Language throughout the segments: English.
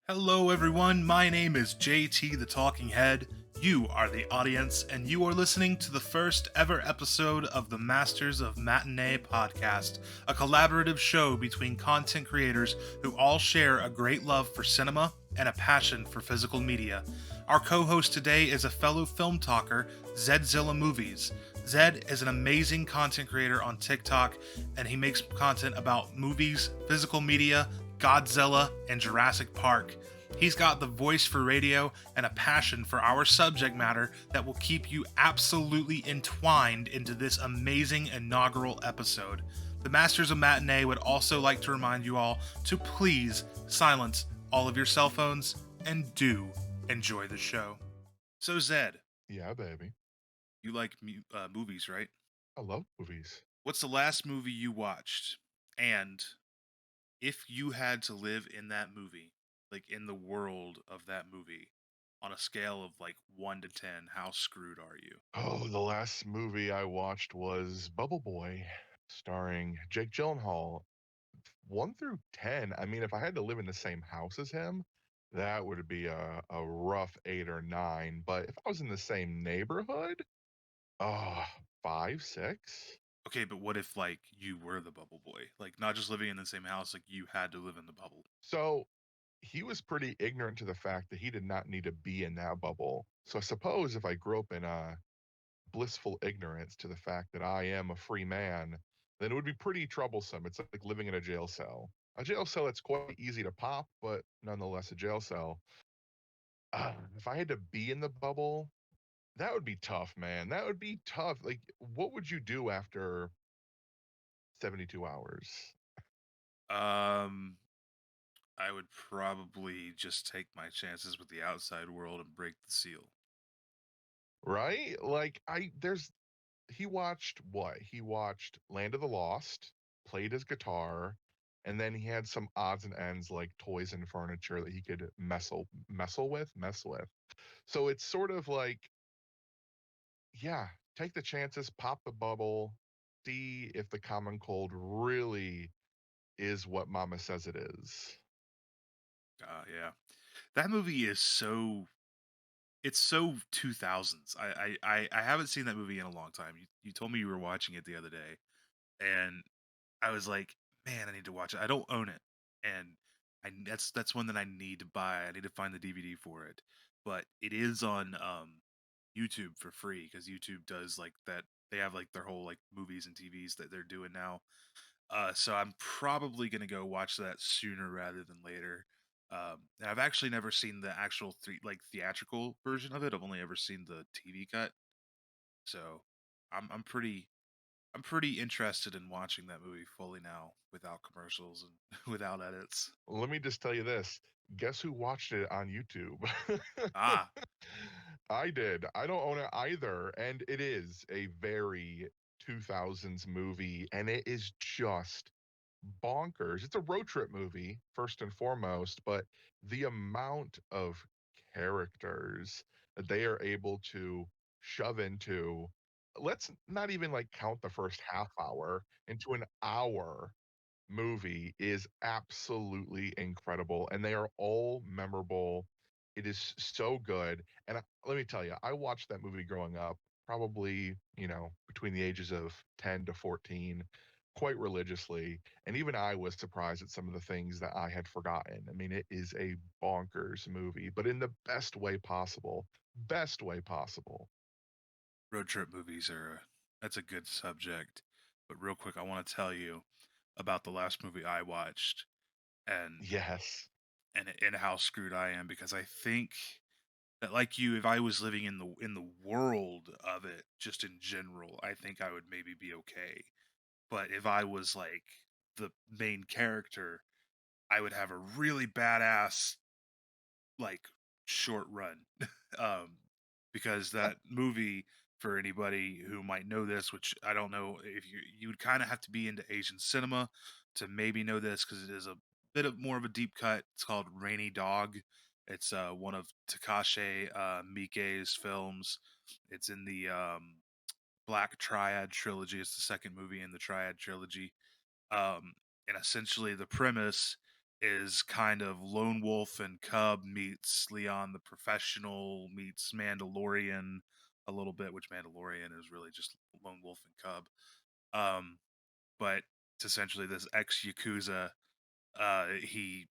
Hello, everyone. My name is JT the Talking Head. You are the audience, and you are listening to the first ever episode of the Masters of Matinee podcast, a collaborative show between content creators who all share a great love for cinema and a passion for physical media. Our co host today is a fellow film talker, zedzillamovies. Zed is an amazing content creator on TikTok, and he makes content about movies, physical media, Godzilla, and Jurassic Park. He's got the voice for radio and a passion for our subject matter that will keep you absolutely entwined into this amazing inaugural episode. The Masters of Matinee would also like to remind you all to please silence all of your cell phones and do enjoy the show. So, Zed, Yeah, baby. you like movies, right? I love movies. What's the last movie you watched? And if you had to live in that movie, like in the world of that movie, on a scale of like 1 to 10, how screwed are you? Oh, the last movie I watched was Bubble Boy, starring Jake Gyllenhaal. 1 through 10. I mean, if I had to live in the same house as him, that would be a rough 8 or 9. But if I was in the same neighborhood, oh, 5, 6. Okay, but what if like you were the bubble boy? Like not just living in the same house, like you had to live in the bubble. So he was pretty ignorant to the fact that he did not need to be in that bubble. So I suppose if I grew up in a blissful ignorance to the fact that I am a free man, then it would be pretty troublesome. It's like living in a jail cell. A jail cell that's quite easy to pop, but nonetheless a jail cell. If I had to be in the bubble, that would be tough, man. That would be tough. Like, what would you do after 72 hours? Um I would probably just take my chances with the outside world and break the seal. Right? Like, he watched what? He watched Land of the Lost, played his guitar, and then he had some odds and ends like toys and furniture that he could mess with. So it's sort of like, yeah, take the chances, pop the bubble, see if the common cold really is what Mama says it is. Yeah. That movie is so it's so 2000s. I haven't seen that movie in a long time. You told me you were watching it the other day, and I was like, "Man, I need to watch it." I don't own it, and that's one that I need to buy. I need to find the DVD for it, but it is on YouTube for free because YouTube does like that. They have like their whole like movies and TVs that they're doing now. So I'm probably gonna go watch that sooner rather than later. And I've actually never seen the actual theatrical version of it. I've only ever seen the TV cut. So I'm pretty interested in watching that movie fully now without commercials and without edits. Let me just tell you this. Guess who watched it on YouTube? Ah, I did. I don't own it either. And it is a very 2000s movie, and it is just bonkers. It's a road trip movie, first and foremost, but the amount of characters that they are able to shove into, let's not even like count the first half hour into an hour movie is absolutely incredible, and they are all memorable. It is so good, and let me tell you, I watched that movie growing up, probably, between the ages of 10 to 14, quite religiously, and even I was surprised at some of the things that I had forgotten. I mean, it is a bonkers movie, but in the best way possible. Best way possible. road trip movies are that's a good subject. But real quick, I want to tell you about the last movie I watched and Yes. and how screwed I am because I think that like you, if I was living in the world of it, just in general, I think I would maybe be okay. But if I was like the main character, I would have a really badass like short run. um because that movie, for anybody who might know this, which I don't know if you would kind of have to be into Asian cinema to maybe know this because it is a bit of more of a deep cut. It's called Rainy Dog. It's one of Takashi Miike's films. It's in the Black Triad trilogy. It's the second movie in the Triad trilogy. Um, and essentially, the premise is kind of lone wolf and cub meets Leon the professional meets Mandalorian a little bit, which Mandalorian is really just lone wolf and cub. Um, but it's essentially this ex yakuza. He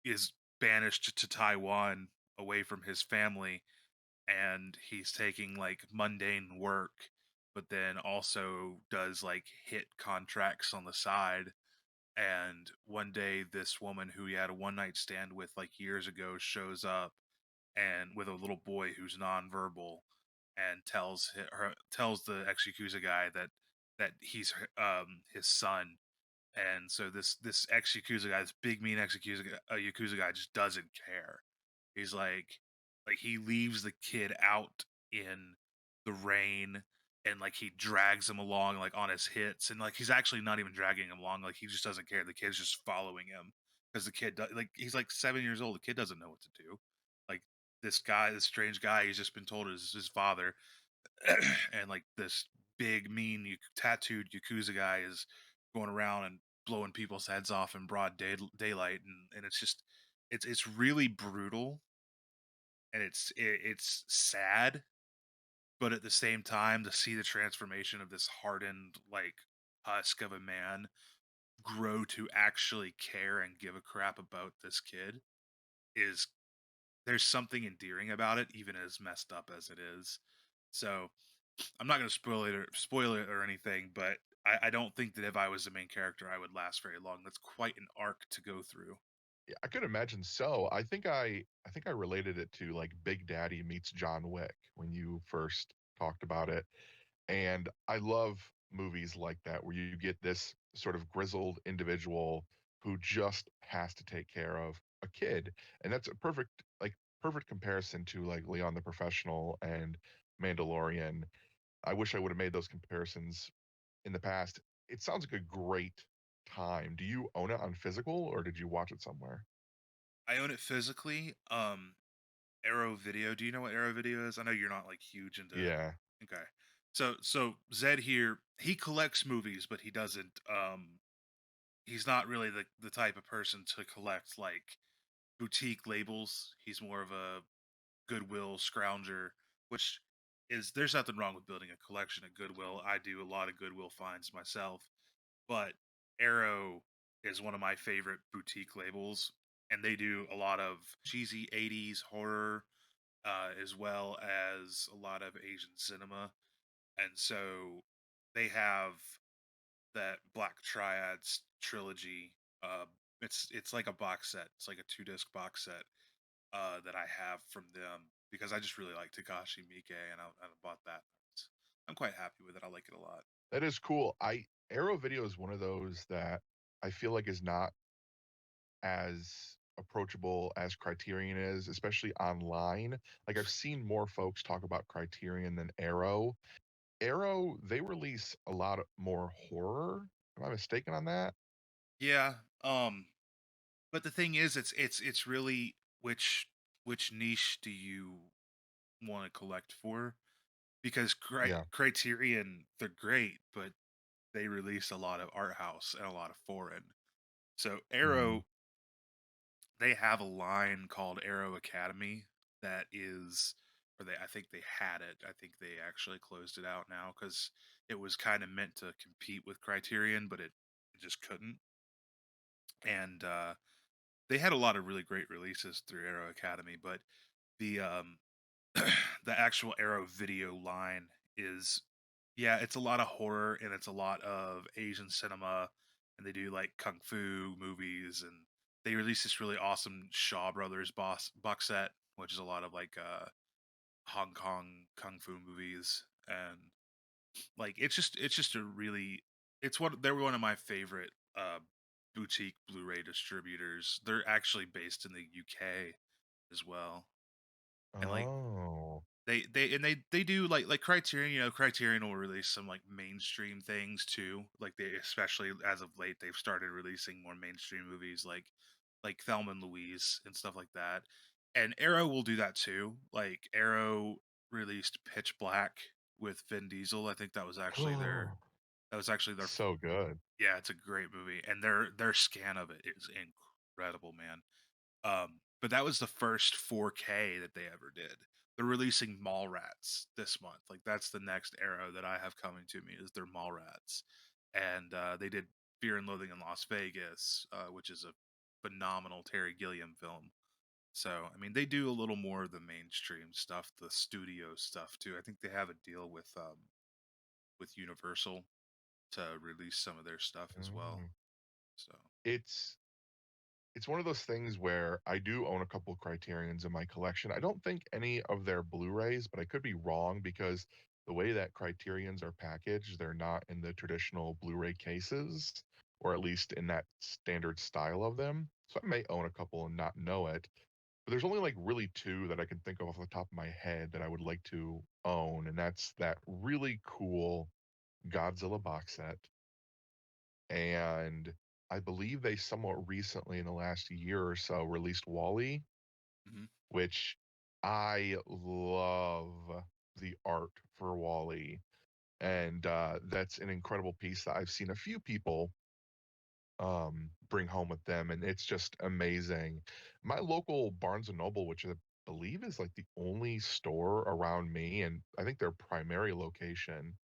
is banished to Taiwan away from his family, and he's taking like mundane work, but then also does like hit contracts on the side. And one day, this woman who he had a one night stand with like years ago shows up and with a little boy who's nonverbal and tells the ex Yakuza guy that he's his son. And so this ex Yakuza guy, this big mean ex Yakuza guy, just doesn't care. He's like he leaves the kid out in the rain, and like he drags him along like on his hits, and like he's actually not even dragging him along. Like he just doesn't care. The kid's just following him because like he's like 7 years old. The kid doesn't know what to do. Like this guy, this strange guy, he's just been told is his father, and like this big mean tattooed yakuza guy is going around and blowing people's heads off in broad daylight, and it's just it's really brutal, and it's sad, but at the same time to see the transformation of this hardened like husk of a man grow to actually care and give a crap about this kid is there's something endearing about it, even as messed up as it is. So I'm not going to spoil it or anything, but I don't think that if I was the main character, I would last very long. That's quite an arc to go through. Yeah, I could imagine so. I think I related it to like Big Daddy meets John Wick when you first talked about it. And I love movies like that where you get this sort of grizzled individual who just has to take care of a kid. And that's a perfect comparison to like Leon the Professional and Mandalorian. I wish I would have made those comparisons in the past. It sounds like a great time. Do you own it on physical or did you watch it somewhere? I own it physically. Arrow Video. Do you know what Arrow Video is? I know you're not like huge into. Yeah. Okay. So Zed here, he collects movies, but he doesn't. He's not really the type of person to collect like boutique labels. He's more of a Goodwill scrounger, which is there's nothing wrong with building a collection at Goodwill. I do a lot of Goodwill finds myself, but Arrow is one of my favorite boutique labels, and they do a lot of cheesy '80s horror, as well as a lot of Asian cinema, and so they have that Black Triads trilogy. It's like a box set. It's like a 2 disc box set that I have from them because I just really like Takashi Miike, and I bought that. I'm quite happy with it. I like it a lot. That is cool. I Arrow Video is one of those that I feel like is not as approachable as Criterion is, especially online. Like I've seen more folks talk about Criterion than Arrow. Arrow, they release a lot more horror. Am I mistaken on that? Yeah. But the thing is, it's really which niche do you want to collect for? Because Yeah. Criterion, they're great, but they release a lot of art house and a lot of foreign. So Mm. Arrow, they have a line called Arrow Academy that is, or they I think they had it. I think they actually closed it out now because it was kind of meant to compete with Criterion, but it just couldn't. And they had a lot of really great releases through Arrow Academy, but the the actual Arrow video line is, yeah, it's a lot of horror and it's a lot of Asian cinema, and they do like kung fu movies, and they released this really awesome Shaw Brothers box set, which is a lot of like Hong Kong kung fu movies, and like it's just a really they're one of my favorite boutique Blu-ray distributors. They're actually based in the UK as well, and like Oh. they do like Criterion. You know, Criterion will release some like mainstream things too. Like they, especially as of late, they've started releasing more mainstream movies like Thelma and Louise and stuff like that. And Arrow will do that too. Like Arrow released Pitch Black with Vin Diesel. I think that was actually their So good. yeah, it's a great movie, and their scan of it is incredible, man. But that was the first 4K that they ever did. They're releasing Mallrats this month. Like that's the next era that I have coming to me is their Mallrats, and they did Fear and Loathing in Las Vegas, which is a phenomenal Terry Gilliam film. So I mean, they do a little more of the mainstream stuff, the studio stuff too. I think they have a deal with Universal to release some of their stuff as well. Mm. So It's it's one of those things where I do own a couple Criterions in my collection. I don't think any of their Blu-rays, but I could be wrong because the way that Criterions are packaged, they're not in the traditional Blu-ray cases, or at least in that standard style of them. So I may own a couple and not know it. But there's only like really two that I can think of off the top of my head that I would like to own, and that's that really cool Godzilla box set, and I believe they somewhat recently in the last year or so released Wally, mhm. which I love the art for Wally. And that's an incredible piece that I've seen a few people bring home with them, and it's just amazing. My local Barnes and Noble, which I believe is like the only store around me, and I think their primary location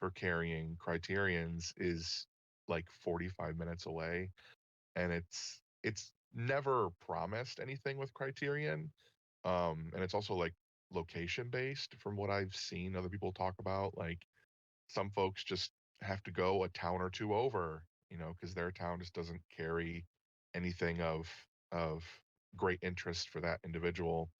for carrying Criterions is like 45 minutes away, and it's never promised anything with Criterion. And it's also like location based from what I've seen other people talk about. Like some folks just have to go a town or two over, because their town just doesn't carry anything of great interest for that individual.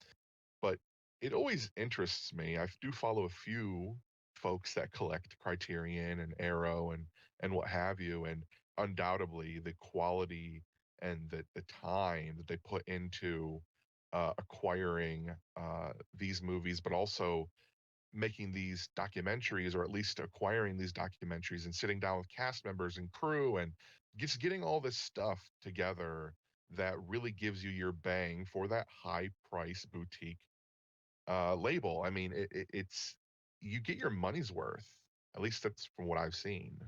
But it always interests me. I do follow a few folks that collect Criterion and Arrow and what have you, and undoubtedly the quality and the time that they put into acquiring these movies, but also making these documentaries, or at least acquiring these documentaries and sitting down with cast members and crew and just getting all this stuff together that really gives you your bang for that high price boutique label. I mean, it's you get your money's worth. At least that's from what I've seen.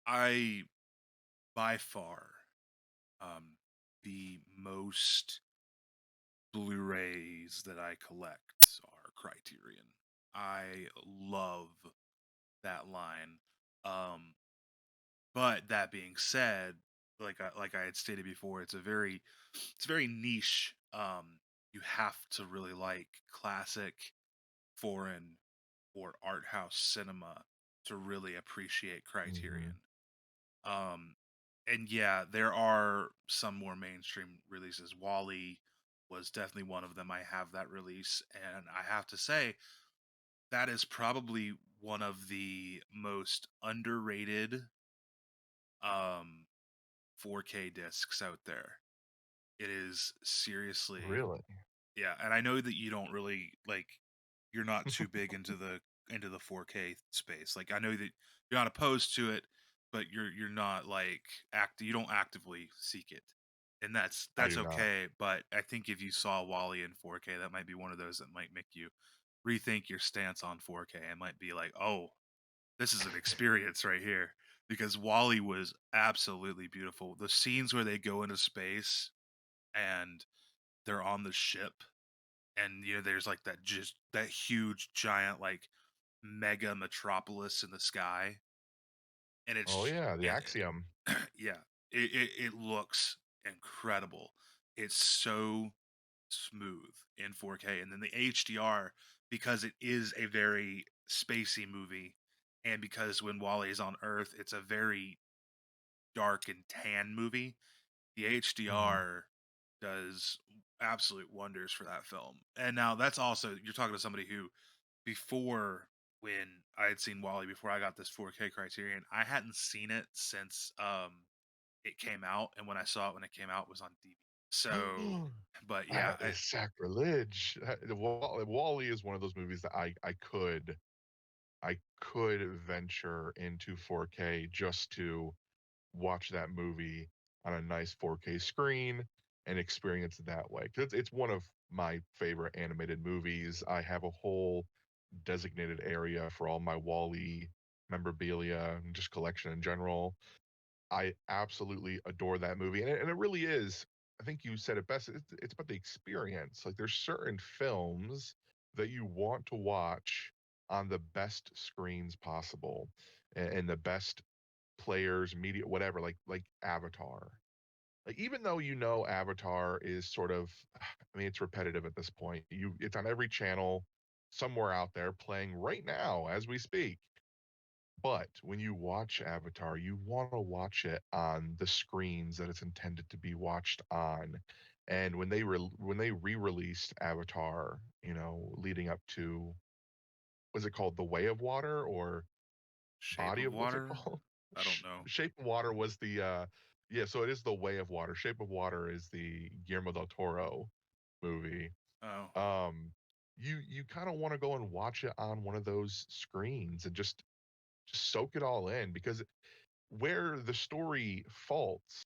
I by far um, the most Blu-rays that I collect are Criterion. I love that line. Um, but that being said, like I had stated before, it's very niche. You have to really like classic, foreign, or art house cinema to really appreciate Hmm. Criterion. Um, and yeah, there are some more mainstream releases. Wally was definitely one of them. I have that release, and I have to say that is probably one of the most underrated um 4K discs out there. It is seriously, Really? yeah, and I know that you don't really like you're not too big into the 4K space. Like I know that you're not opposed to it, but you're not like you don't actively seek it. And that's I that's do not. okay, but I think if you saw Wally in 4K, that might be one of those that might make you rethink your stance on 4K. It might be like, "Oh, this is an experience right here." Because Wally was absolutely beautiful. The scenes where they go into space and they're on the ship, and there's like that huge giant like mega metropolis in the sky, and Oh it's yeah, the and Axiom. yeah, it looks incredible. It's so smooth in 4K, and then the HDR, because it is a very spacey movie, and because when Wally is on Earth, it's a very dark and tan movie. The Hmm. HDR does absolute wonders for that film. And now that's also you're talking to somebody who before when I had seen Wally before I got this 4K Criterion, I hadn't seen it since it came out, and when I saw it when it came out it was on DVD. So, but yeah, That is sacrilege. Wall-E is one of those movies that I could venture into 4K just to watch that movie on a nice 4K screen and experience it that way. 'Cause it's one of my favorite animated movies. I have a whole designated area for all my Wall-E memorabilia and just collection in general. I absolutely adore that movie, and it really is. I think you said it best. It's about the experience. Like there's certain films that you want to watch on the best screens possible, and the best players, media, whatever. Like Avatar. Like even though you know Avatar is sort of, I mean, it's repetitive at this point. It's on every channel somewhere out there playing right now as we speak. But when you watch Avatar, you want to watch it on the screens that it's intended to be watched on. And when they re-released Avatar, leading up to, was it called The Way of Water or Shape Body of of, what's it Water? called? I don't know. Shape of Water was the yeah, so it is The Way of Water. Shape of Water is the Guillermo del Toro movie. Oh, Um you kind of want to go and watch it on one of those screens and just soak it all in, because where the story faults,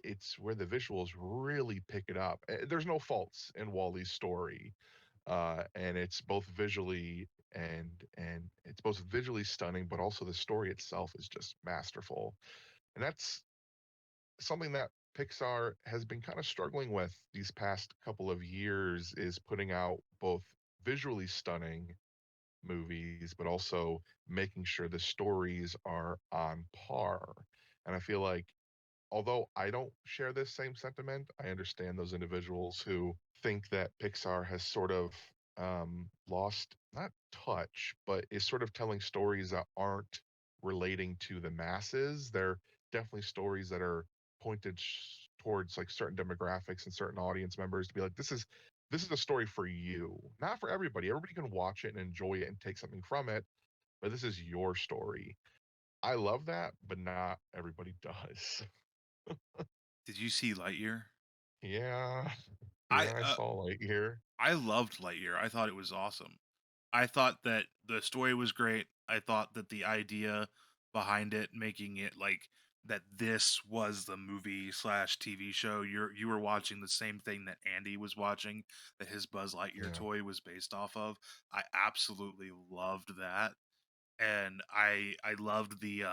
it's where the visuals really pick it up. There's no faults in Wally's story, and it's both visually stunning, but also the story itself is just masterful, and that's something that Pixar has been kind of struggling with these past couple of years, is putting out both visually stunning movies, but also making sure the stories are on par. And I feel like, although I don't share this same sentiment, I understand those individuals who think that Pixar has sort of lost, not touch, but is sort of telling stories that aren't relating to the masses. They're definitely stories that are pointed towards like certain demographics and certain audience members, to be like, this is a story for you, not for everybody. Everybody can watch it and enjoy it and take something from it, but this is your story. I love that, but not everybody does. did you see Lightyear? Yeah, I yeah, I uh, saw Lightyear. I loved Lightyear. I thought it was awesome. I thought that the story was great. I thought that the idea behind it, making it like that this was the movie slash TV show. You were watching the same thing that Andy was watching, that his Buzz Lightyear Yeah. toy was based off of. I absolutely loved that. And I loved the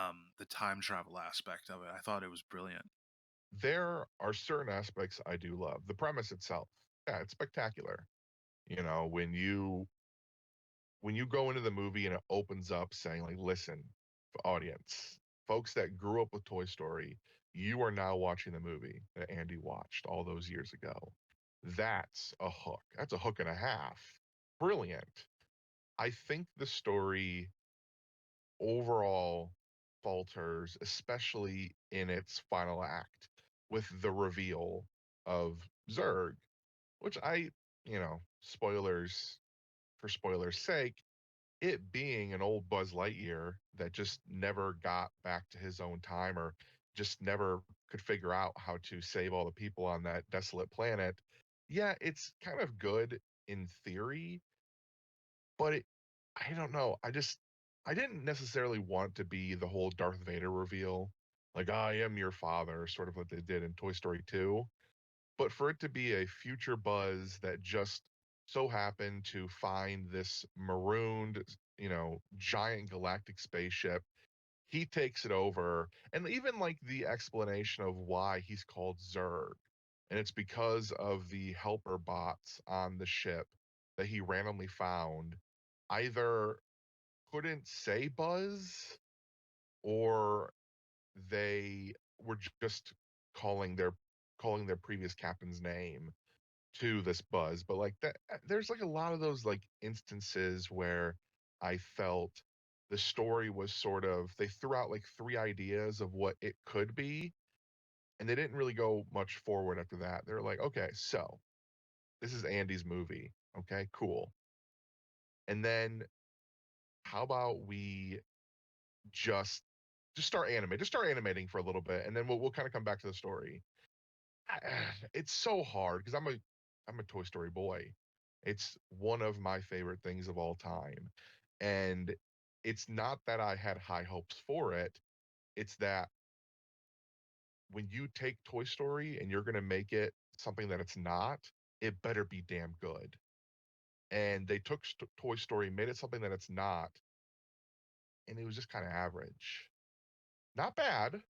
time travel aspect of it. I thought it was brilliant. There are certain aspects I do love. The premise itself, yeah, it's spectacular. You know, when you go into the movie and it opens up saying like, listen, audience, folks that grew up with Toy Story, you are now watching the movie that Andy watched all those years ago. That's a hook. That's a hook and a half. Brilliant. I think the story overall falters, especially in its final act with the reveal of Zurg, which spoilers for spoilers' sake, it being an old Buzz Lightyear that just never got back to his own time, or just never could figure out how to save all the people on that desolate planet. Yeah, it's kind of good in theory, but I don't know. I didn't necessarily want to be the whole Darth Vader reveal, like I am your father, sort of what they did in Toy Story 2. But for it to be a future Buzz that just so happened to find this marooned, giant galactic spaceship, he takes it over, and even like the explanation of why he's called Zurg, and it's because of the helper bots on the ship that he randomly found, either couldn't say Buzz, or they were just calling their calling their previous captain's name to this Buzz. But like that, there's like a lot of those like instances where I felt the story was sort of, they threw out like three ideas of what it could be, and they didn't really go much forward after that. They're like, okay, so this is Andy's movie. Okay, cool. And then how about we just just start animating for a little bit, and then we'll kind of come back to the story. It's so hard because I'm a Toy Story boy. It's one of my favorite things of all time. And it's not that I had high hopes for it. It's that when you take Toy Story and you're going to make it something that it's not, it better be damn good. And they took Toy Story, made it something that it's not, and it was just kind of average. Not bad,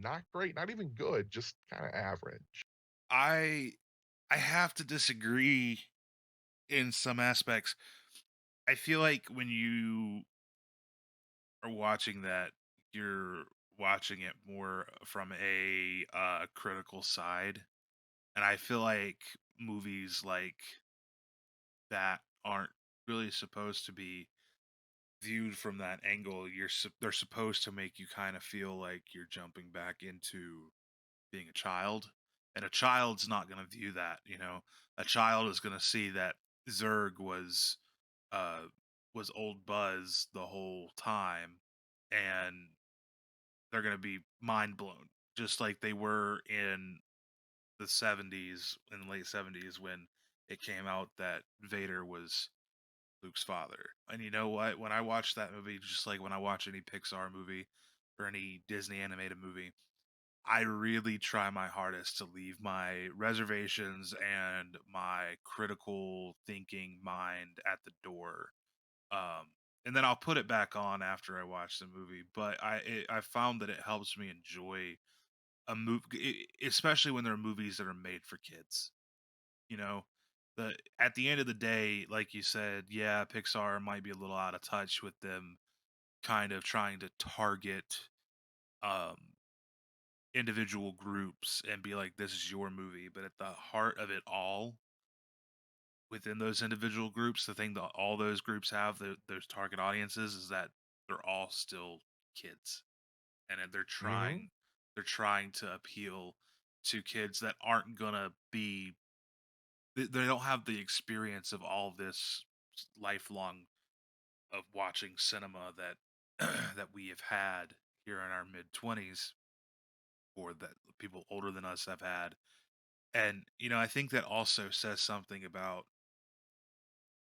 not great, not even good, just kind of average. I I have to disagree in some aspects. I feel like when you are watching that, you're watching it more from a critical side, and I feel like movies like that aren't really supposed to be viewed from that angle. They're supposed to make you kind of feel like you're jumping back into being a child, and a child's not going to view that. A child is going to see that Zurg uh was old Buzz the whole time, and they're going to be mind blown, just like they were in the 70s, in the late 70s, when it came out that Vader was Luke's father. And you know what? When I watch that movie, just like when I watch any Pixar movie or any Disney animated movie, I really try my hardest to leave my reservations and my critical thinking mind at the door. And then I'll put it back on after I watch the movie. But I found that it helps me enjoy a movie, especially when there are movies that are made for kids. You know, at the end of the day, like you said, yeah, Pixar might be a little out of touch with them kind of trying to target um individual groups and be like, this is your movie. But at the heart of it all, within those individual groups, the thing that all those groups have, those target audiences, is that they're all still kids, and they're Hmm. trying to appeal to kids that aren't gonna be they don't have the experience of all this lifelong of watching cinema that that we have had here in our mid 20s, or that people older than us have had. And I think that also says something about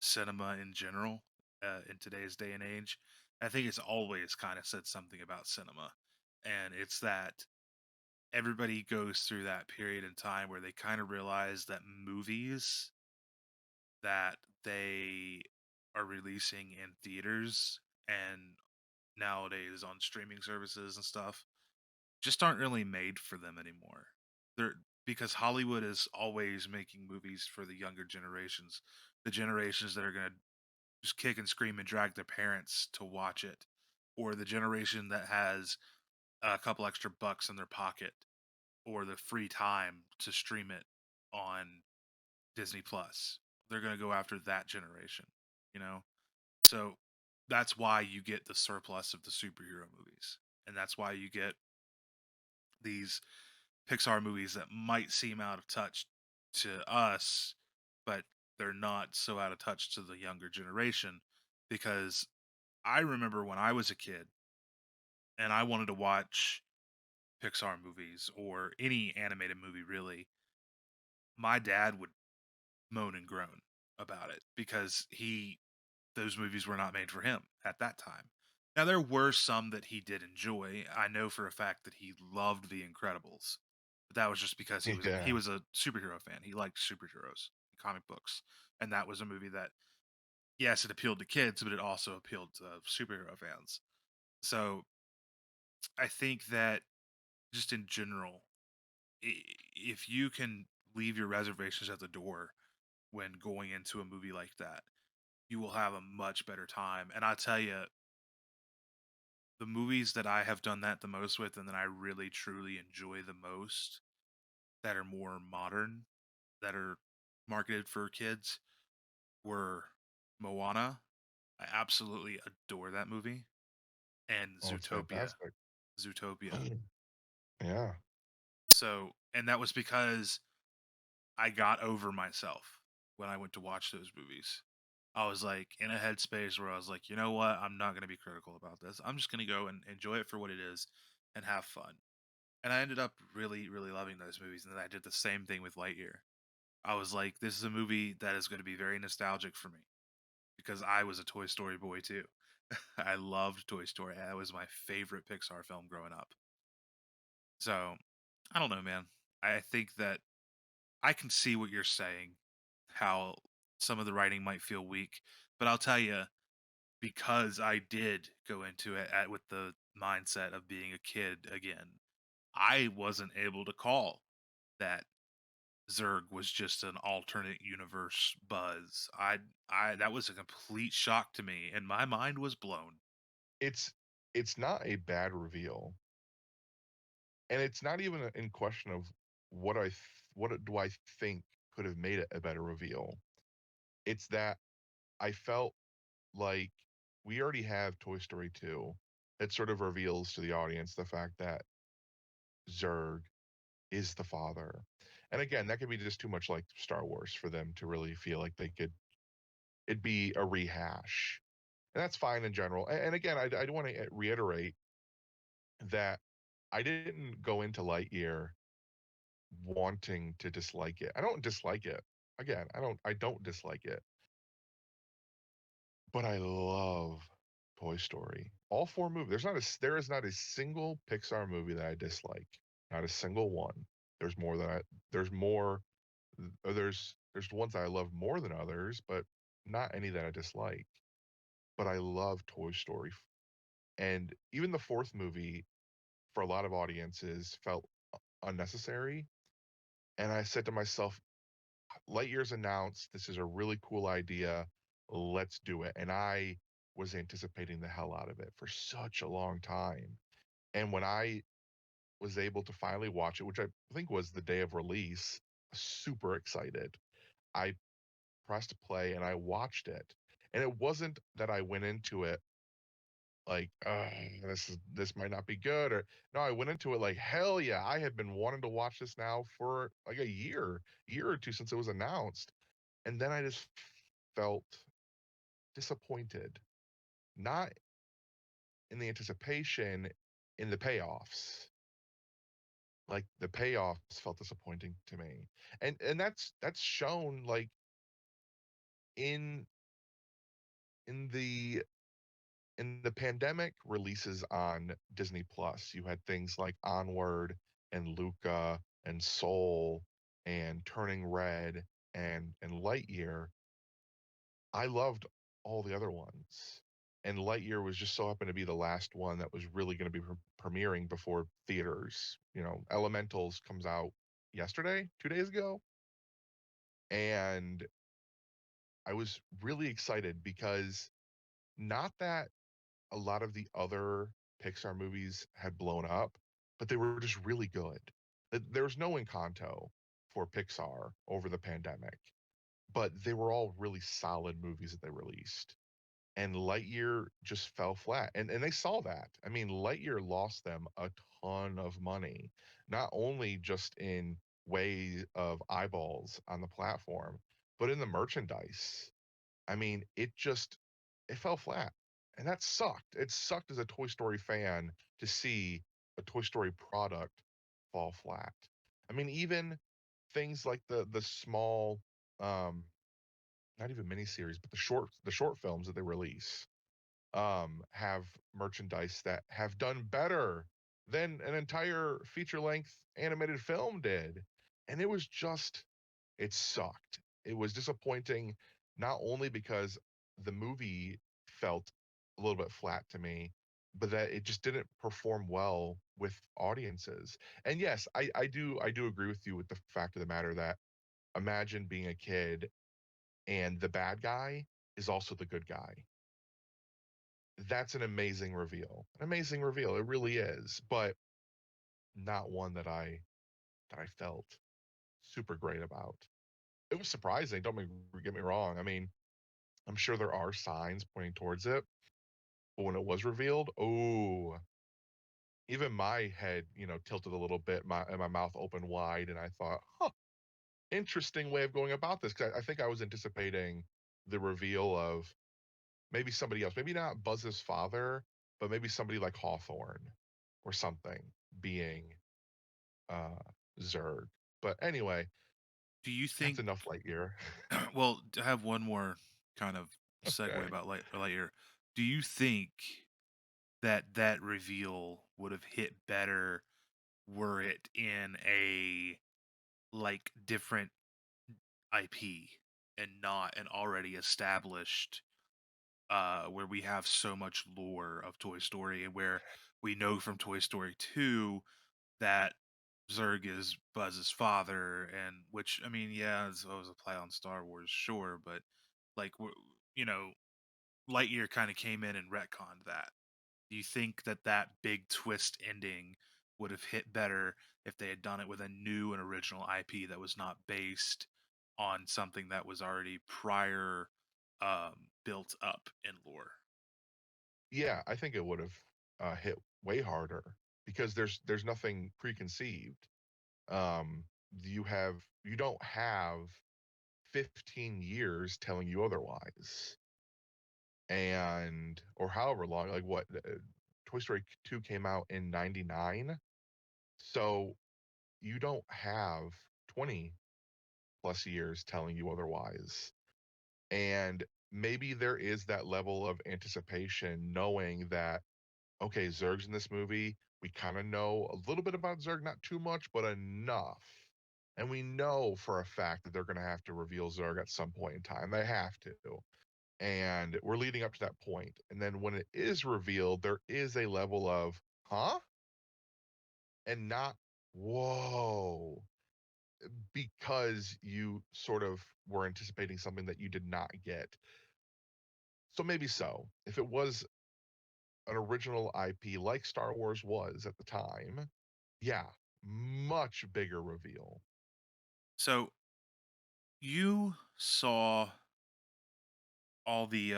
cinema in general, in today's day and age. I think it's always kind of said something about cinema, and it's that everybody goes through that period in time where they kind of realize that movies that they are releasing in theaters and nowadays on streaming services and stuff just aren't really made for them anymore. They're Because Hollywood is always making movies for the younger generations, the generations that are going to just kick and scream and drag their parents to watch it, or the generation that has a couple extra bucks in their pocket or the free time to stream it on Disney Plus. They're going to go after that generation, you know? So that's why you get the surplus of the superhero movies. And that's why you get these Pixar movies that might seem out of touch to us, but they're not so out of touch to the younger generation. Because I remember when I was a kid and I wanted to watch Pixar movies or any animated movie really, my dad would moan and groan about it because those movies were not made for him at that time. Now there were some that he did enjoy. I know for a fact that he loved The Incredibles. But that was just because he Yeah. was a superhero fan. He liked superheroes, comic books. And that was a movie that, yes, it appealed to kids, but it also appealed to superhero fans. So I think that just in general, if you can leave your reservations at the door when going into a movie like that, you will have a much better time. And I tell you, the movies that I have done that the most with, and that I really truly enjoy the most, that are more modern, that are marketed for kids, were Moana. I absolutely adore that movie, and Oh, it's Zootopia. fantastic. Zootopia. Yeah. And that was because I got over myself when I went to watch those movies. I was like in a headspace where I was like, you know what? I'm not going to be critical about this. I'm just going to go and enjoy it for what it is and have fun. And I ended up really, really loving those movies. And then I did the same thing with Lightyear. I was like, this is a movie that is going to be very nostalgic for me because I was a Toy Story boy too. I loved Toy Story. That was my favorite Pixar film growing up. So I don't know, man. I think that I can see what you're saying, how some of the writing might feel weak, but I'll tell you, because I did go into it with the mindset of being a kid again, I wasn't able to call that Zurg was just an alternate universe Buzz. I that was a complete shock to me, and my mind was blown. It's it's not a bad reveal, and it's not even in question of what do I think could have made it a better reveal. It's that I felt like we already have Toy Story 2. It sort of reveals to the audience the fact that Zurg is the father. And again, that could be just too much like Star Wars for them to really feel like they could it'd be a rehash. And that's fine in general. And again, I do want to reiterate that I didn't go into Lightyear wanting to dislike it. I don't dislike it. Again, I don't dislike it. But I love Toy Story. All 4 movies. There is not a single Pixar movie that I dislike. Not a single one. There's more than I there's more there's ones that I love more than others, but not any that I dislike. But I love Toy Story. And even the 4th movie for a lot of audiences felt unnecessary. And I said to myself, Lightyear's announced. This is a really cool idea. Let's do it. And I was anticipating the hell out of it for such a long time. And when I was able to finally watch it, which I think was the day of release, super excited. I pressed play and I watched it. And it wasn't that I went into it like, this might not be good, or no, I went into it like, hell yeah, I had been wanting to watch this now for like a year or two since it was announced. And then I just felt disappointed, not in the anticipation, in the payoffs. Like the payoffs felt disappointing to me. And that's shown like in in the in the pandemic releases on Disney Plus. You had things like Onward and Luca and Soul and Turning Red and Lightyear. I loved all the other ones. And Lightyear was just so happened to be the last one that was really going to be premiering before theaters. You know, Elementals comes out yesterday, 2 days ago. And I was really excited because not that a lot of the other Pixar movies had blown up, but they were just really good. There was no Encanto for Pixar over the pandemic, but they were all really solid movies that they released. And Lightyear just fell flat. And they saw that. I mean, Lightyear lost them a ton of money, not only just in way of eyeballs on the platform, but in the merchandise. I mean, it fell flat. And that sucked. It sucked as a Toy Story fan to see a Toy Story product fall flat. I mean, even things like the small not even miniseries, but the short films that they release have merchandise that have done better than an entire feature length animated film did. And it sucked. It was disappointing, not only because the movie felt a little bit flat to me, but that it just didn't perform well with audiences. And yes, I do agree with you with the fact of the matter that imagine being a kid and the bad guy is also the good guy. That's an amazing reveal. An amazing reveal. It really is, but not one that I felt super great about. It was surprising, get me wrong. I mean, I'm sure there are signs pointing towards it, but when it was revealed, oh, even my head, tilted a little bit, my mouth opened wide, and I thought, "Huh, interesting way of going about this." 'Cause I think I was anticipating the reveal of maybe somebody else, maybe not Buzz's father, but maybe somebody like Hawthorne or something being uh Zurg. But anyway, Do you that's think enough Lightyear. well, to have one more kind of segue Okay. about Lightyear, do you think that that reveal would have hit better were it in a, like, different IP and not an already established, where we have so much lore of Toy Story and where we know from Toy Story 2 that Zurg is Buzz's father, and which I mean, yeah, it's always a play on Star Wars, sure, but like you know, Lightyear kind of came in and retconned that. Do you think that that big twist ending would have hit better if they had done it with a new and original IP that was not based on something that was already prior built up in lore? Yeah, I think it would have hit way harder because there's nothing preconceived. Um, you don't have 15 years telling you otherwise, and or however long. Like what? Toy Story 2 came out in '99, so you don't have 20 plus years telling you otherwise. And maybe there is that level of anticipation knowing that, okay, Zurg's in this movie. We kind of know a little bit about Zurg, not too much, but enough. And we know for a fact that they're going to have to reveal Zurg at some point in time. They have to. And we're leading up to that point. And then when it is revealed, there is a level of, huh? And not, whoa, because you sort of were anticipating something that you did not get. So maybe so. If it was an original IP like Star Wars was at the time, yeah, much bigger reveal. So you saw all the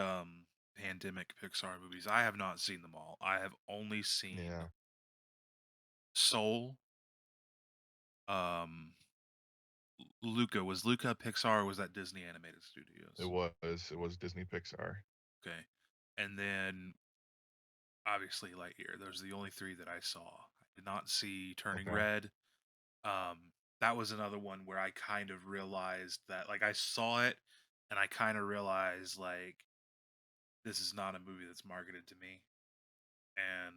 pandemic Pixar movies. I have not seen them all. I have only seen Yeah, Soul. Um, Luca, was Luca Pixar or was that Disney Animated it Studios? was it was Disney Pixar. Okay. And then obviously Lightyear. Those are the only three that I saw. I did not see Turning Okay. Red. That was another one where I kind of realized that, like, I saw it and I kind of realized, like, this is not a movie that's marketed to me. And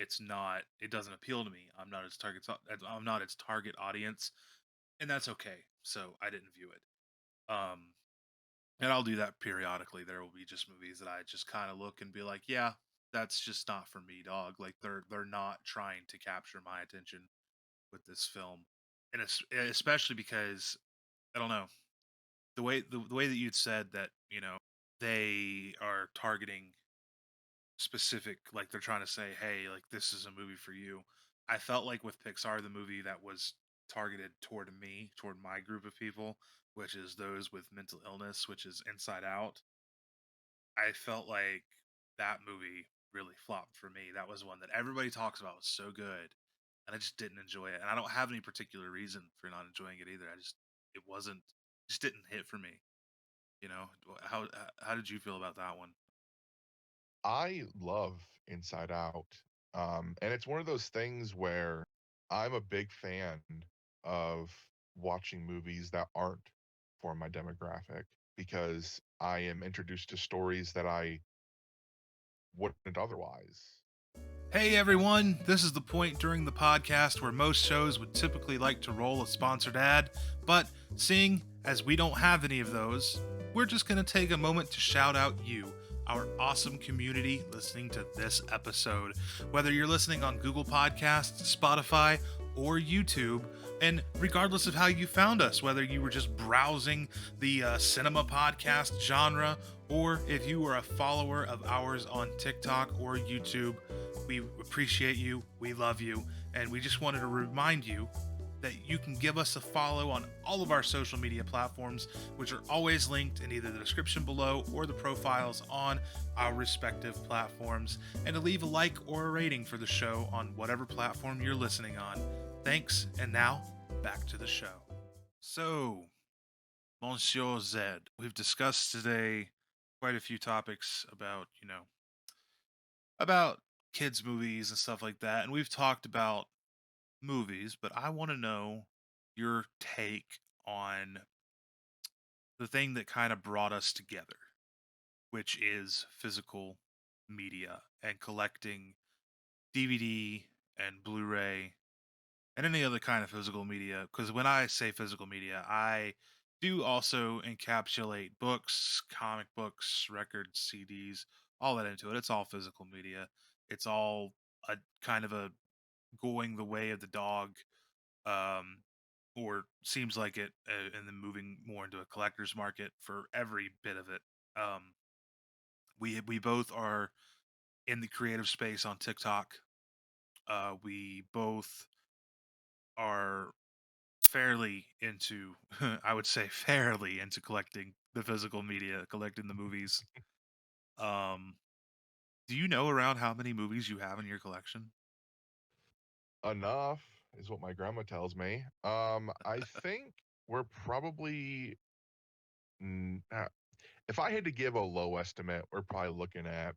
it's not, it doesn't appeal to me. I'm not its target audience. And that's okay. So I didn't view it. And I'll do that periodically. There will be just movies that I just kind of look and be like, yeah, that's just not for me, dog. Like they're not trying to capture my attention with this film, and especially because I don't know the way that you'd said that they are targeting specific, like they're trying to say, hey, like this is a movie for you. I felt like with Pixar, the movie that was targeted toward me, toward my group of people, which is those with mental illness, which is Inside Out. I felt like that movie really flopped for me. That was one that everybody talks about, was so good, and I just didn't enjoy it. And I don't have any particular reason for not enjoying it either. I just it wasn't just didn't hit for me. You know, how did you feel about that one? I love Inside Out. And it's one of those things where I'm a big fan of watching movies that aren't for my demographic because I am introduced to stories that I wouldn't otherwise. Hey everyone, this is the point during the podcast where most shows would typically like to roll a sponsored ad, but seeing as we don't have any of those, we're just going to take a moment to shout out you, our awesome community listening to this episode. Whether you're listening on Google Podcasts, Spotify, or YouTube, and regardless of how you found us, whether you were just browsing the cinema podcast genre, or if you were a follower of ours on TikTok or YouTube, we appreciate you, we love you, and we just wanted to remind you that you can give us a follow on all of our social media platforms, which are always linked in either the description below or the profiles on our respective platforms, and to leave a like or a rating for the show on whatever platform you're listening on. Thanks, and now back to the show. So, Monsieur Zed, we've discussed today quite a few topics about, about kids' movies and stuff like that, and we've talked about movies, but I want to know your take on the thing that kind of brought us together, which is physical media and collecting DVD and Blu-ray and any other kind of physical media. Because when I say physical media, I do also encapsulate books, comic books, records, CDs, all that into it. It's all physical media. It's all a kind of a going the way of the dog, um, or seems like it, and then moving more into a collector's market for every bit of it. Um, we both are in the creative space on TikTok. We both are fairly into, I would say, fairly into collecting the physical media, collecting the movies. Um, do you know around how many movies you have in your collection? Enough is what my grandma tells me. I think we're probably if I had to give a low estimate, we're probably looking at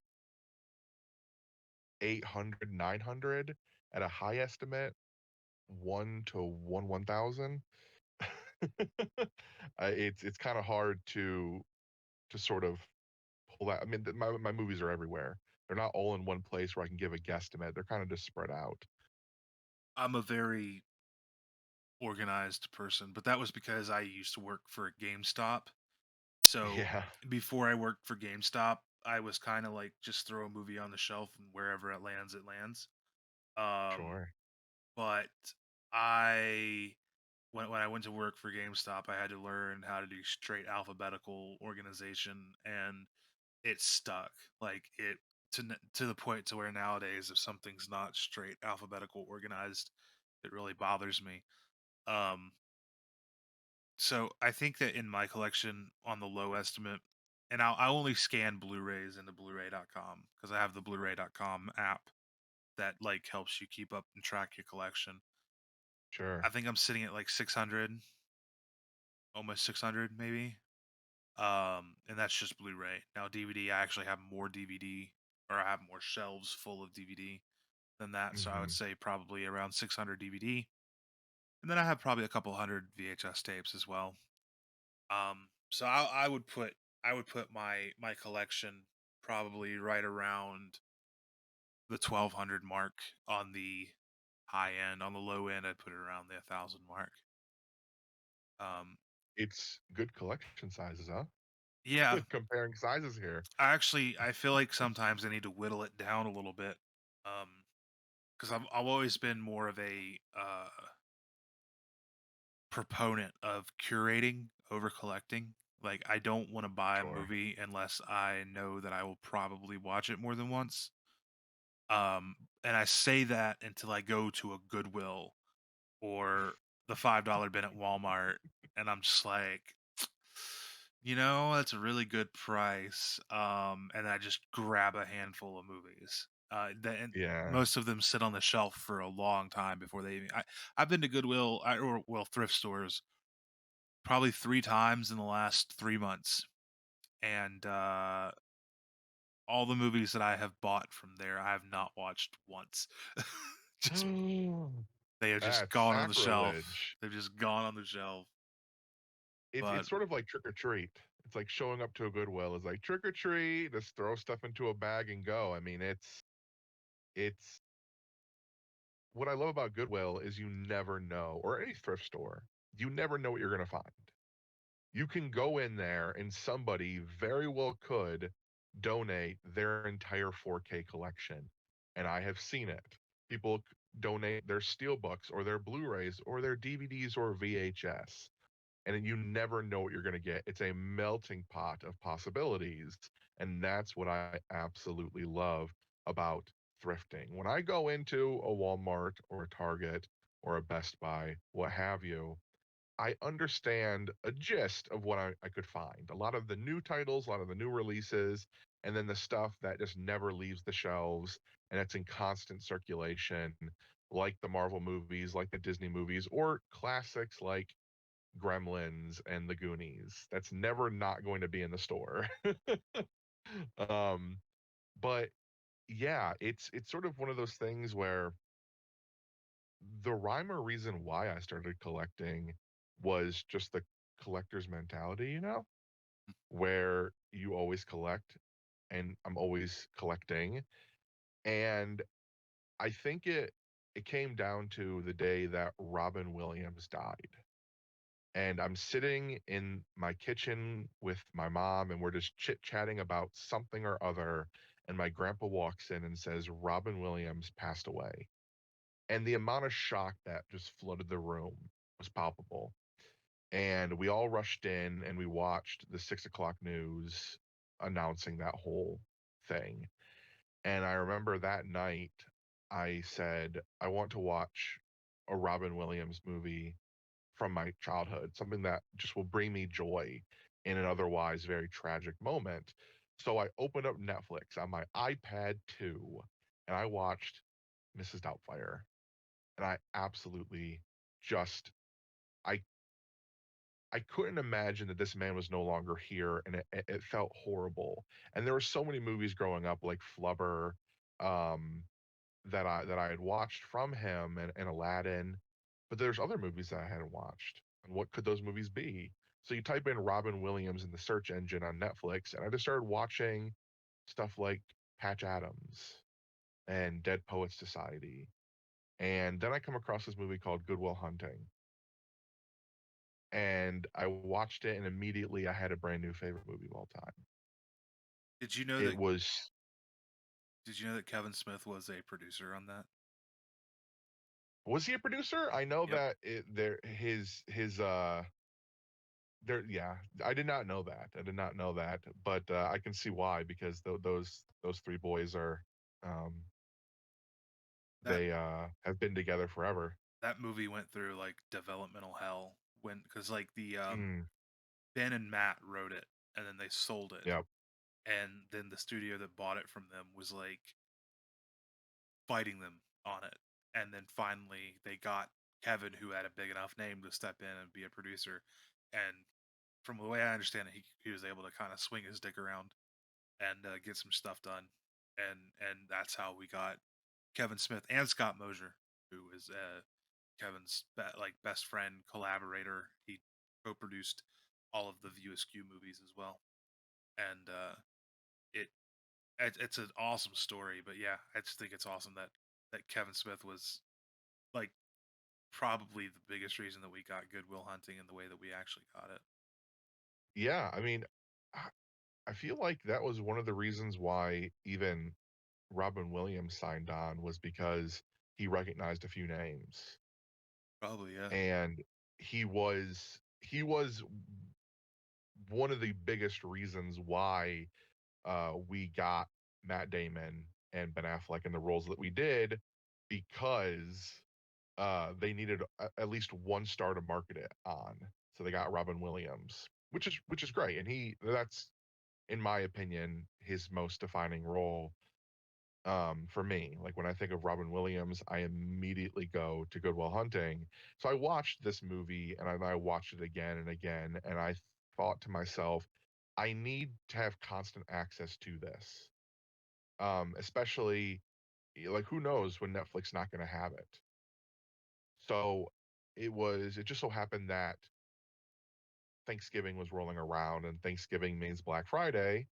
800, 900. At a high estimate, 1 to 1,000. It's kind of hard to sort of pull that. I mean, my movies are everywhere. They're not all in one place where I can give a guesstimate. They're kind of just spread out. I'm a very organized person, but that was because I used to work for a GameStop. So Yeah, before I worked for GameStop, I was kind of like just throw a movie on the shelf and wherever it lands, it lands. Um, sure. but I when I went to work for GameStop, I had to learn how to do straight alphabetical organization, and it stuck. Like it to the point to where nowadays, if something's not straight alphabetical organized, it really bothers me. Um, so I think that in my collection, on the low estimate, and I only scan Blu-rays into Blu-ray.com because I have the Blu-ray.com app that like helps you keep up and track your collection. Sure. I think I'm sitting at like 600, almost 600 maybe. And that's just Blu-ray. Now DVD, I actually have more DVD, or I have more shelves full of DVD than that. So I would Mhm. say probably around 600 DVD, and then I have probably a couple hundred VHS tapes as well. So I would put my collection probably right around the 1200 mark on the high end. On the low end, I'd put it around the 1,000 mark. Um, It's good collection sizes, huh? yeah, Comparing sizes here. I feel like sometimes I need to whittle it down a little bit. Because I've always been more of a proponent of curating over collecting. Like I don't want to buy a Sure. movie unless I know that I will probably watch it more than once. And I say that until I go to a Goodwill or the $5 bin at Walmart, and I'm just like, that's a really good price. And I just grab a handful of movies. And Yeah. most of them sit on the shelf for a long time before they even. I've been to Goodwill, or well, thrift stores probably 3 times in the last 3 months, and all the movies that I have bought from there, I have not watched once. Just they have just That's gone on the shelf. sacrilege. They've just gone on the shelf. It's But sort of like trick or treat. It's like showing up to a Goodwill is like trick or treat, just throw stuff into a bag and go. I mean, it's what I love about Goodwill is you never know, or any thrift store, you never know what you're gonna find. You can go in there and somebody very well could donate their entire 4K collection. And I have seen it. People donate their steelbooks or their Blu-rays or their DVDs or VHS. And you never know what you're going to get. It's a melting pot of possibilities. And that's what I absolutely love about thrifting. When I go into a Walmart or a Target or a Best Buy, what have you, I understand a gist of what I could find. A lot of the new titles, a lot of the new releases, and then the stuff that just never leaves the shelves and it's in constant circulation, like the Marvel movies, like the Disney movies, or classics like Gremlins and the Goonies. That's never not going to be in the store. um, but yeah, it's sort of one of those things where the rhyme or reason why I started collecting was just the collector's mentality, where you always collect and I'm always collecting. And I think it came down to the day that Robin Williams died. And I'm sitting in my kitchen with my mom and we're just chit-chatting about something or other and my grandpa walks in and says Robin Williams passed away. And the amount of shock that just flooded the room was palpable. And we all rushed in and we watched the 6 o'clock news announcing that whole thing. And I remember that night I said, I want to watch a Robin Williams movie from my childhood, something that just will bring me joy in an otherwise very tragic moment. So I opened up Netflix on my iPad 2 and I watched Mrs. Doubtfire. And I absolutely just I I couldn't imagine that this man was no longer here, and it felt horrible. And there were so many movies growing up, like Flubber, um, that I had watched from him, and Aladdin, but there's other movies that I hadn't watched. And what could those movies be? So you type in Robin Williams in the search engine on Netflix, and I just started watching stuff like Patch Adams and Dead Poets Society. And then I come across this movie called Good Will Hunting, and I watched it, and immediately I had a brand new favorite movie of all time. Did you know It that was Kevin Smith was a producer on that? Was he a producer? I know Yep. that there yeah, I did not know that. I did not know that, but I can see why, because those three boys are um That they have been together forever. that movie went through like developmental hell when cuz like the Mm, Ben and Matt wrote it and then they sold it. yep. And then the studio that bought it from them was like fighting them on it. And then finally they got Kevin, who had a big enough name to step in and be a producer. And from the way I understand it, he was able to kind of swing his dick around and get some stuff done. And that's how we got Kevin Smith and Scott Mosier, who is Kevin's like best friend collaborator. He co-produced all of the View Askew movies as well, and it it's an awesome story. But yeah, I just think it's awesome that Kevin Smith was like probably the biggest reason that we got Good Will Hunting in the way that we actually got it. Yeah, I mean, I I feel like that was one of the reasons why even Robin Williams signed on, was because he recognized a few names. Probably, yeah. And he was one of the biggest reasons why we got Matt Damon and Ben Affleck in the roles that we did, because they needed at least one star to market it on. So they got Robin Williams, which is great, and that's, in my opinion, his most defining role. For me, like when I think of Robin Williams, I immediately go to Good Will Hunting. So I watched this movie, and I watched it again and again, and I thought to myself, I need to have constant access to this. Especially, like, who knows when Netflix not going to have it. So it just so happened that Thanksgiving was rolling around, and Thanksgiving means Black Friday,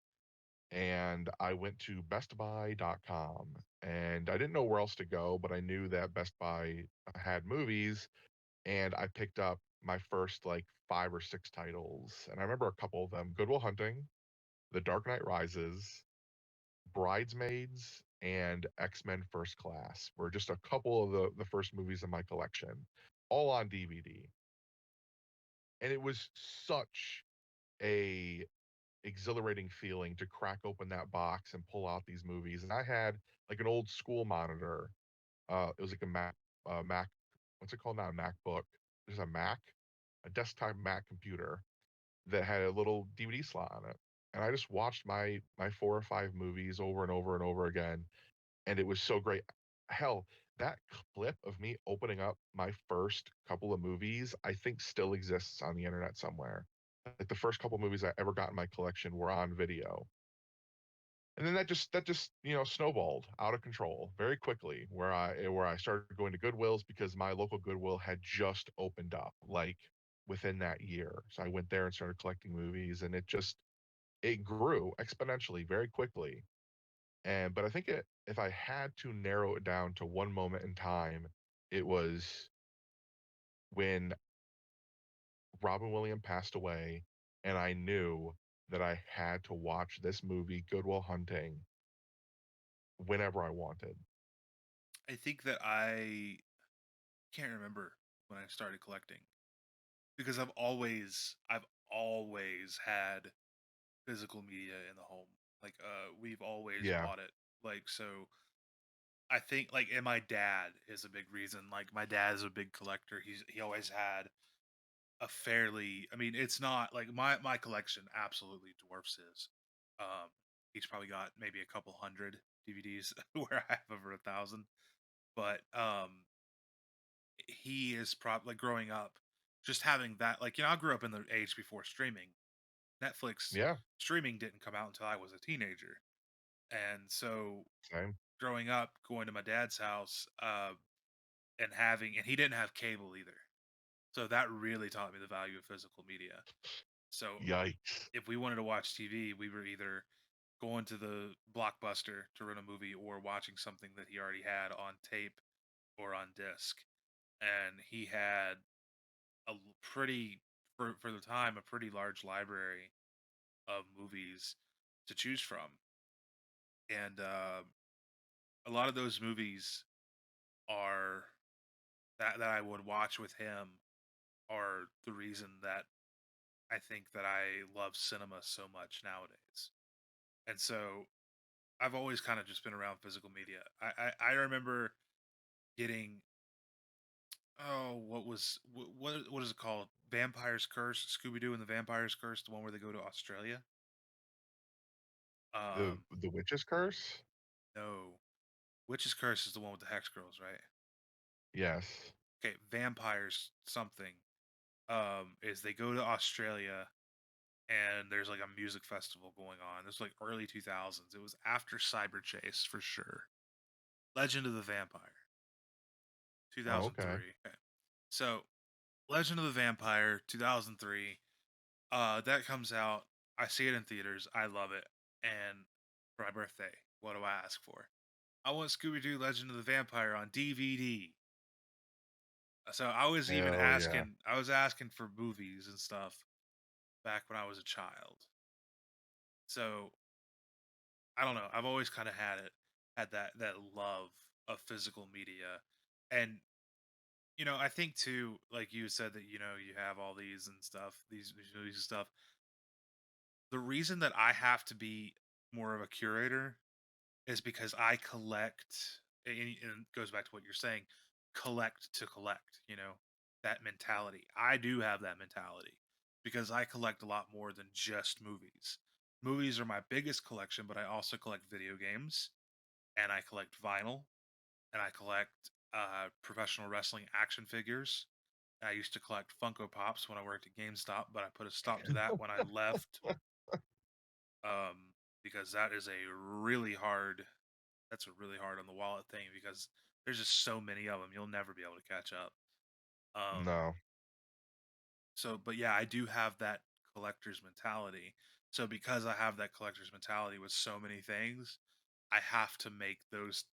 and I went to bestbuy.com, and I didn't know where else to go, but I knew that Best Buy had movies, and I picked up my first like 5 or 6 titles, and I remember a couple of them: Good Will Hunting, The Dark Knight Rises, Bridesmaids, and X-Men First Class were just a couple of the first movies in my collection, all on DVD. And it was such a exhilarating feeling to crack open that box and pull out these movies. And I had like an old school monitor. It was like a Mac. What's it called now? A MacBook. There's a Mac, a desktop Mac computer that had a little DVD slot on it. And I just watched my 4 or 5 movies over and over and over again, and it was so great. Hell, that clip of me opening up my first couple of movies, I think still exists on the internet somewhere. Like the first couple movies I ever got in my collection were on video. And then that just snowballed out of control very quickly, where I started going to Goodwills because my local Goodwill had just opened up like within that year. So I went there and started collecting movies, and it grew exponentially very quickly. And but I think if I had to narrow it down to one moment in time, it was when Robin Williams passed away, and I knew that I had to watch this movie, Good Will Hunting, whenever I wanted. I think that can't remember when I started collecting because I've always had physical media in the home. Like we've always Yeah. bought it. Like so I think like and my dad is a big reason. Like my dad is a big collector. He always had a fairly I mean, it's not like my collection absolutely dwarfs his. Um he's probably got maybe a couple hundred DVDs where I have over 1,000. But he is probably like growing up, just having that like I grew up in the age before streaming. Netflix Yeah. streaming didn't come out until I was a teenager. And so Same. growing up, going to my dad's house, and he didn't have cable either. So that really taught me the value of physical media. So Yikes. if we wanted to watch TV, we were either going to the Blockbuster to rent a movie or watching something that he already had on tape or on disc. And he had pretty for the time a pretty large library of movies to choose from, and a lot of those movies are that I would watch with him are the reason that I think that I love cinema so much nowadays. And so I've always kind of just been around physical media. I remember getting what is it called? Vampire's Curse, Scooby Doo and the Vampire's Curse, the one where they go to Australia. The witch's curse? No, Witch's Curse is the one with the hex girls, right? Yes. Okay, Vampires something is they go to Australia and there's like a music festival going on. This was like early 2000s. It was after Cyber Chase for sure. Legend of the Vampire, Oh, okay. 2003. Okay. So, Legend of the Vampire 2003, that comes out. I see it in theaters. I love it. And for my birthday, what do I ask for? I want Scooby Doo Legend of the Vampire on DVD. So Hell yeah. I was asking for movies and stuff back when I was a child. So I don't know. I've always kind of had that love of physical media. And I think too, like you said that you have all these and stuff, these movies and stuff. The reason that I have to be more of a curator is because I collect, and it goes back to what you're saying, collect to collect, that mentality. I do have that mentality because I collect a lot more than just movies. Movies are my biggest collection, but I also collect video games and I collect vinyl and I collect professional wrestling action figures. I used to collect Funko Pops when I worked at GameStop, but I put a stop to that when I left because that is a really hard that's a really hard on the wallet thing because there's just so many of them. You'll never be able to catch up. Um, No. but yeah, I do have that collector's mentality. So because I have that collector's mentality with so many things, I have to make those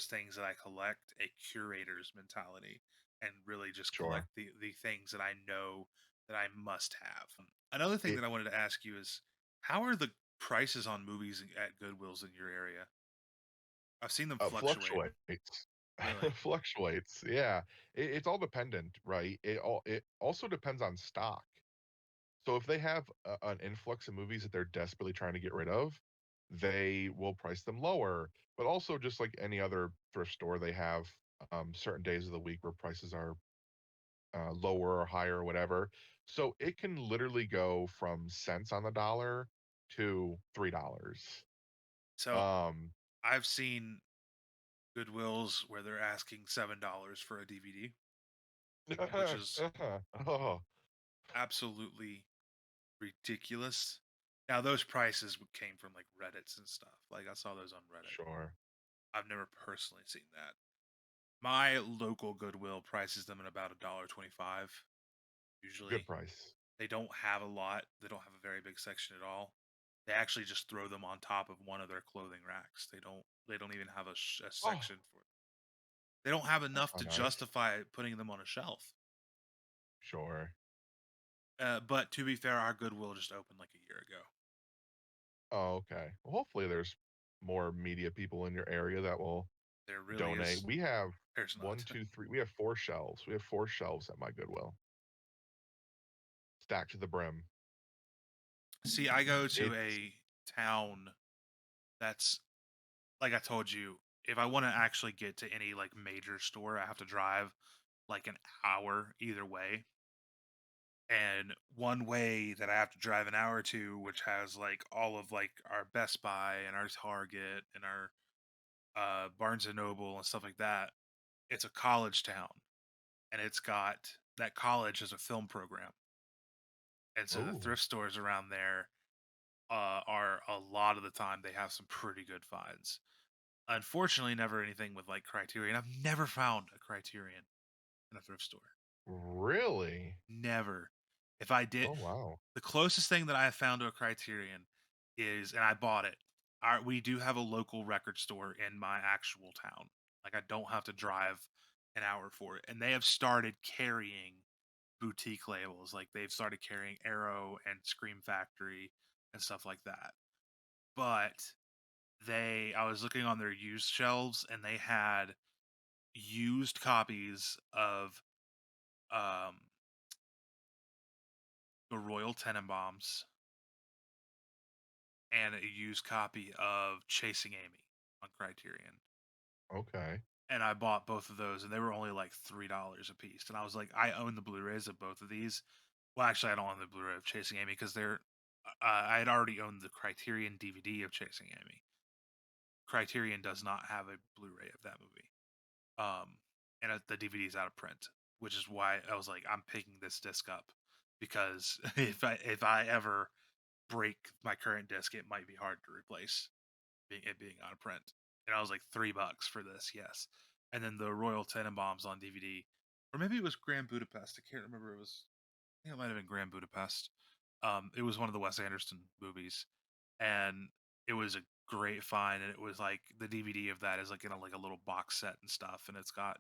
things that I collect a curator's mentality and really just Sure. collect the things that I know that I must have. Another thing It that I wanted to ask you is how are the prices on movies at Goodwills in your area? I've seen them fluctuate. fluctuates. Really? Fluctuates. Yeah. It's all dependent, right? It also depends on stock. So if they have an influx of movies that they're desperately trying to get rid of, they will price them lower. But also, just like any other thrift store, they have certain days of the week where prices are lower or higher or whatever. So it can literally go from cents on the dollar to $3. So Um, I've seen Goodwills where they're asking $7 for a DVD, which is oh, absolutely ridiculous. Now those prices came from like Reddits and stuff. Like I saw those on Reddit. sure. I've never personally seen that. My local Goodwill prices them at about $1.25 Good usually. price. They don't have a lot. They don't have a very big section at all. They actually just throw them on top of one of their clothing racks. They don't even have a Oh, section for. They don't have that's enough not to nice. justify putting them on a shelf. Sure. But to be fair, our Goodwill just opened like a year ago. Oh, okay. Well, hopefully there's more media people in your area that will There really donate. is. We have There's one, not. two, three. We have 4 shelves. We have 4 shelves at my Goodwill, stacked to the brim. See, I go to It's a town that's like I told you. If I want to actually get to any like major store, I have to drive like an hour either way. And one way that I have to drive an hour to, which has like all of like our Best Buy and our Target and our Barnes and Noble and stuff like that, it's a college town, and it's got that college has a film program, and so the oh, thrift stores around there are a lot of the time they have some pretty good finds. Unfortunately, never anything with like Criterion. I've never found a Criterion in a thrift store. really? Never. If I did, Oh, wow. the closest thing that I have found to a Criterion is, and I bought it. We do have a local record store in my actual town. Like I don't have to drive an hour for it, and they have started carrying boutique labels. Like they've started carrying Arrow and Scream Factory and stuff like that. But I was looking on their used shelves, and they had used copies of um the Royal Tenenbaums and a used copy of Chasing Amy on Criterion. Okay. And I bought both of those, and they were only like $3 a piece. And I was like, I own the Blu-rays of both of these. Well, actually, I don't own the Blu-ray of Chasing Amy because I had already owned the Criterion DVD of Chasing Amy. Criterion does not have a Blu-ray of that movie, um, and the DVD is out of print, which is why I was like, I'm picking this disc up because if I ever break my current disc, it might be hard to replace it being out of print. And I was like, $3 for this, yes. And then the Royal Tenenbaums on DVD, or maybe it was Grand Budapest. I can't remember. I think it might have been Grand Budapest. It was one of the Wes Anderson movies, and it was a great find. And it was like the DVD of that is like in like a little box set and stuff, and it's got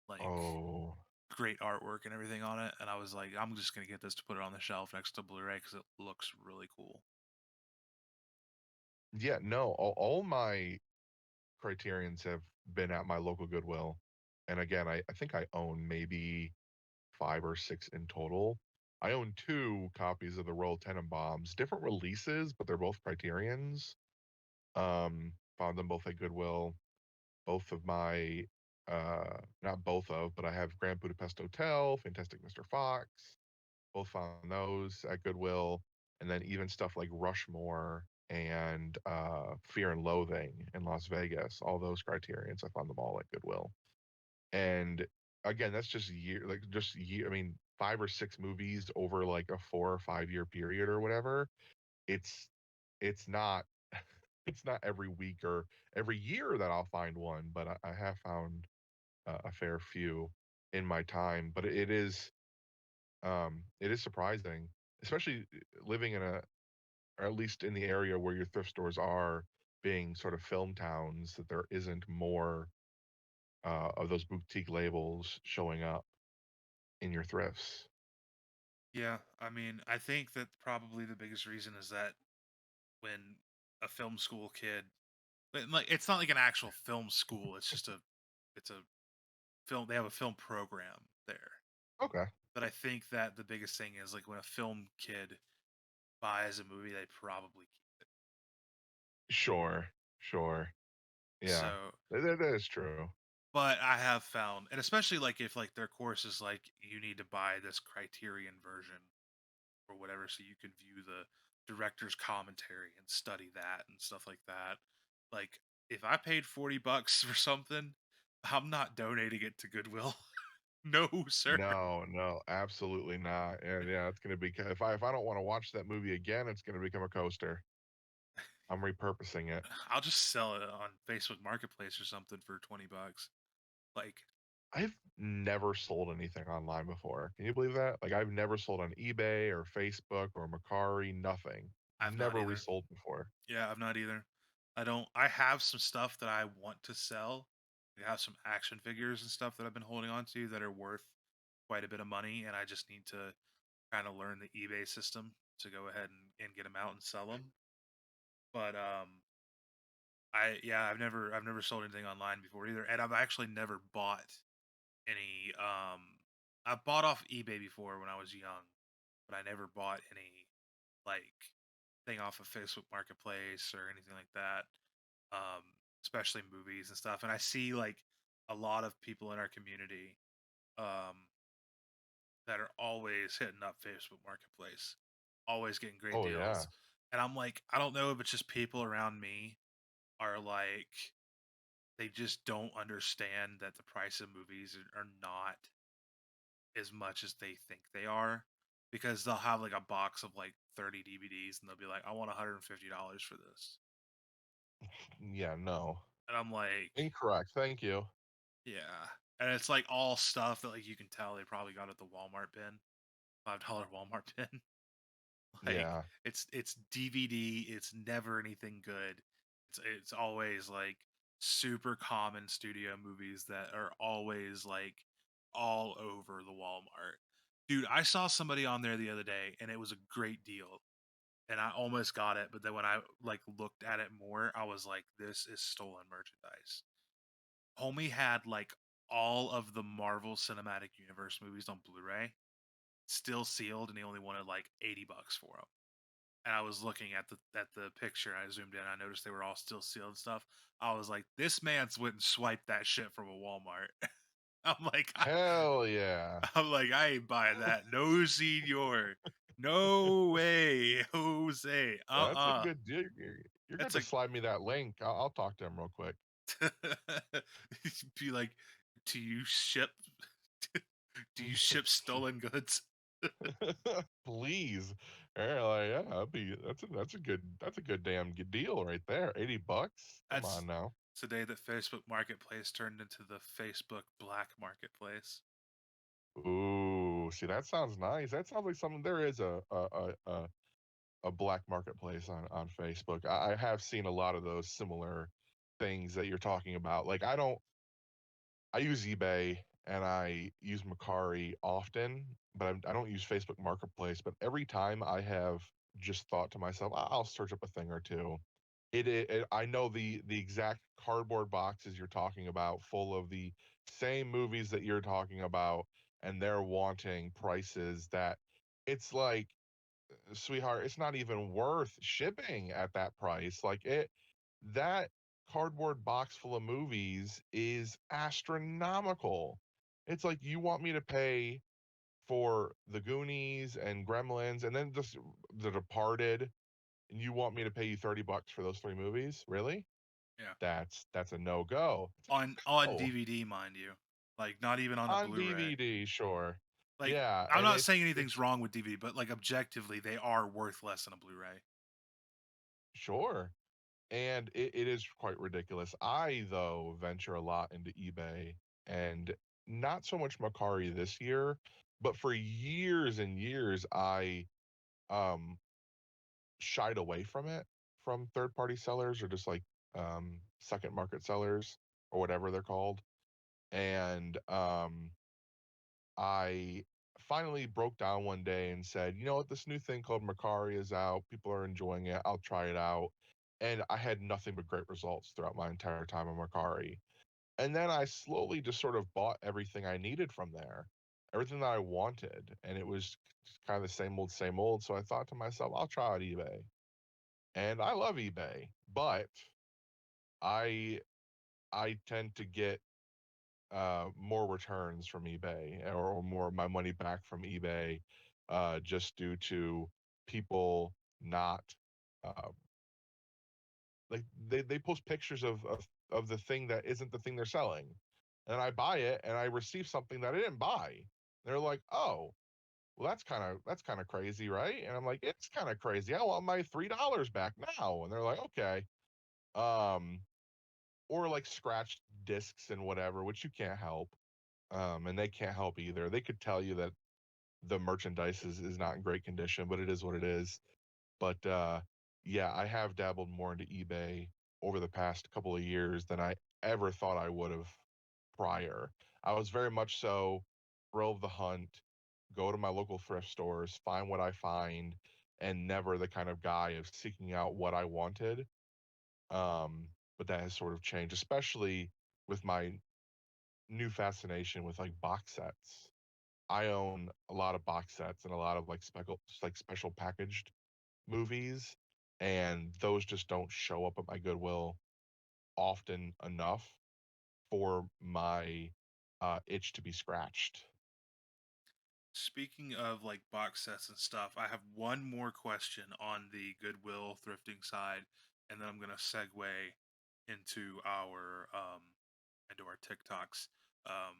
like Oh, great artwork and everything on it. And I was like, I'm just gonna get this to put it on the shelf next to Blu-ray because it looks really cool. yeah. No, all my Criterions have been at my local Goodwill. And again, I think I own maybe 5 or 6 in total. I own 2 copies of the Royal Tenenbaums, different releases, but they're both Criterions. Found them both at Goodwill. Both of my, not both of, but I have Grand Budapest Hotel, Fantastic Mr. Fox. Both found those at Goodwill, and then even stuff like Rushmore and Fear and Loathing in Las Vegas. All those Criterions, I found them all at Goodwill. And again, that's just just year. I mean, 5 or 6 movies over like a 4 or 5 year period or whatever. It's it's not it's not every week or every year that I'll find one, but I have found a fair few in my time. But it is surprising, especially living in a, or at least in the area where your thrift stores are, being sort of film towns, that there isn't more of those boutique labels showing up in your thrifts. Yeah, I mean, I think that probably the biggest reason is that when a film school kid, but like it's not like an actual film school, it's a film, they have a film program there. Okay. But I think that the biggest thing is like when a film kid buys a movie, they probably keep it. Sure. Sure. Yeah. So, That is true. but I have found, and especially like if like their course is like you need to buy this Criterion version or whatever so you can view the director's commentary and study that and stuff like that. Like if I paid $40 for something, I'm not donating it to Goodwill. No, sir. No, no, absolutely not. And yeah, it's gonna be, if I don't want to watch that movie again, it's gonna become a coaster. I'm repurposing it. I'll just sell it on Facebook Marketplace or something for $20. Like I've never sold anything online before. Can you believe that? Like I've never sold on eBay or Facebook or Macari, nothing. I've not Never either. resold before. Yeah, I've not either. I have some stuff that I want to sell. I have some action figures and stuff that I've been holding on to that are worth quite a bit of money, and I just need to kind of learn the eBay system to go ahead and get them out and sell them. But I've never sold anything online before either, and I've actually never bought any. I bought off eBay before when I was young, but I never bought any like thing off of Facebook Marketplace or anything like that. Especially movies and stuff. And I see like a lot of people in our community um that are always hitting up Facebook Marketplace, always getting great Oh yeah. deals. And I'm like, I don't know if it's just people around me are like they just don't understand that the price of movies are not as much as they think they are, because they'll have like a box of like 30 DVDs and they'll be like, I want $150 for this. Yeah, no. And I'm like, Incorrect. Thank you. yeah. And it's like all stuff that like you can tell they probably got at the Walmart bin, $5 Walmart bin. Like Yeah. it's DVD, it's never anything good. It's always like super common studio movies that are always like all over the Walmart. Dude, I saw somebody on there the other day and it was a great deal. And I almost got it, but then when I like looked at it more, I was like, this is stolen merchandise. Homie had like all of the Marvel Cinematic Universe movies on Blu-ray, still sealed, and he only wanted like $80 for them. And I was looking at the picture, and I zoomed in, and I noticed they were all still sealed and stuff. I was like, this man's went and swiped that shit from a Walmart. I'm like, Hell yeah. I'm like, I ain't buying that. No, senor. No way, Jose. That's a Uh-uh. good deal. You're good That's to a slide me that link. I'll talk to him real quick. be like, do you ship do you ship stolen goods? Please. Yeah, like, yeah, that's a good damn good deal right there. $80. Come That's on now. today that Facebook Marketplace turned into the Facebook Black Marketplace. Ooh, see, that sounds nice. That sounds like something there is a black marketplace on Facebook. I have seen a lot of those similar things that you're talking about. Like I use eBay and I use Macari often, but I don't use Facebook Marketplace. But every time I have just thought to myself, I'll search up a thing or two. I know the exact cardboard boxes you're talking about, full of the same movies that you're talking about, and they're wanting prices that it's like, sweetheart, it's not even worth shipping at that price. Like that cardboard box full of movies is astronomical. It's like you want me to pay for The Goonies and Gremlins and then just The Departed, and you want me to pay you $30 for those three movies? Really? Yeah. That's a no go. It's a On no. DVD, mind you. Like not even on the On Blu-ray. DVD, sure. Like Yeah, I'm and not saying anything's it's wrong with DVD, but like objectively they are worth less than a Blu-ray. sure. And it is quite ridiculous. I, though, venture a lot into eBay and not so much Macari this year, but for years and years, I um, shied away from it, from third party sellers or just like second market sellers or whatever they're called. And I finally broke down one day and said, you know what, this new thing called Macari is out. People are enjoying it. I'll try it out. And I had nothing but great results throughout my entire time on Macari. And then I slowly just sort of bought everything I needed from there, everything that I wanted. And it was kind of the same old, same old. So I thought to myself, I'll try out eBay. And I love eBay, but I I tend to get more returns from eBay or more of my money back from eBay just due to people not uh, like they post pictures of the thing that isn't the thing they're selling. And I buy it and I receive something that I didn't buy. They're like, "Oh, well that's kind of crazy, right?" And I'm like, "It's kind of crazy. I want my $3 back now." And they're like, "Okay." Um or like scratched discs and whatever, which you can't help. And they can't help either. They could tell you that the merchandise is not in great condition, but it is what it is. But yeah, I have dabbled more into eBay over the past couple of years than I ever thought I would have prior. I was very much so thrill of the hunt, go to my local thrift stores, find what I find, and never the kind of guy of seeking out what I wanted. Um, but that has sort of changed, especially with my new fascination with like box sets. I own a lot of box sets and a lot of special packaged movies, and those just don't show up at my Goodwill often enough for my itch to be scratched. Speaking of like box sets and stuff, I have one more question on the Goodwill thrifting side, and then I'm gonna segue into our TikToks. Um,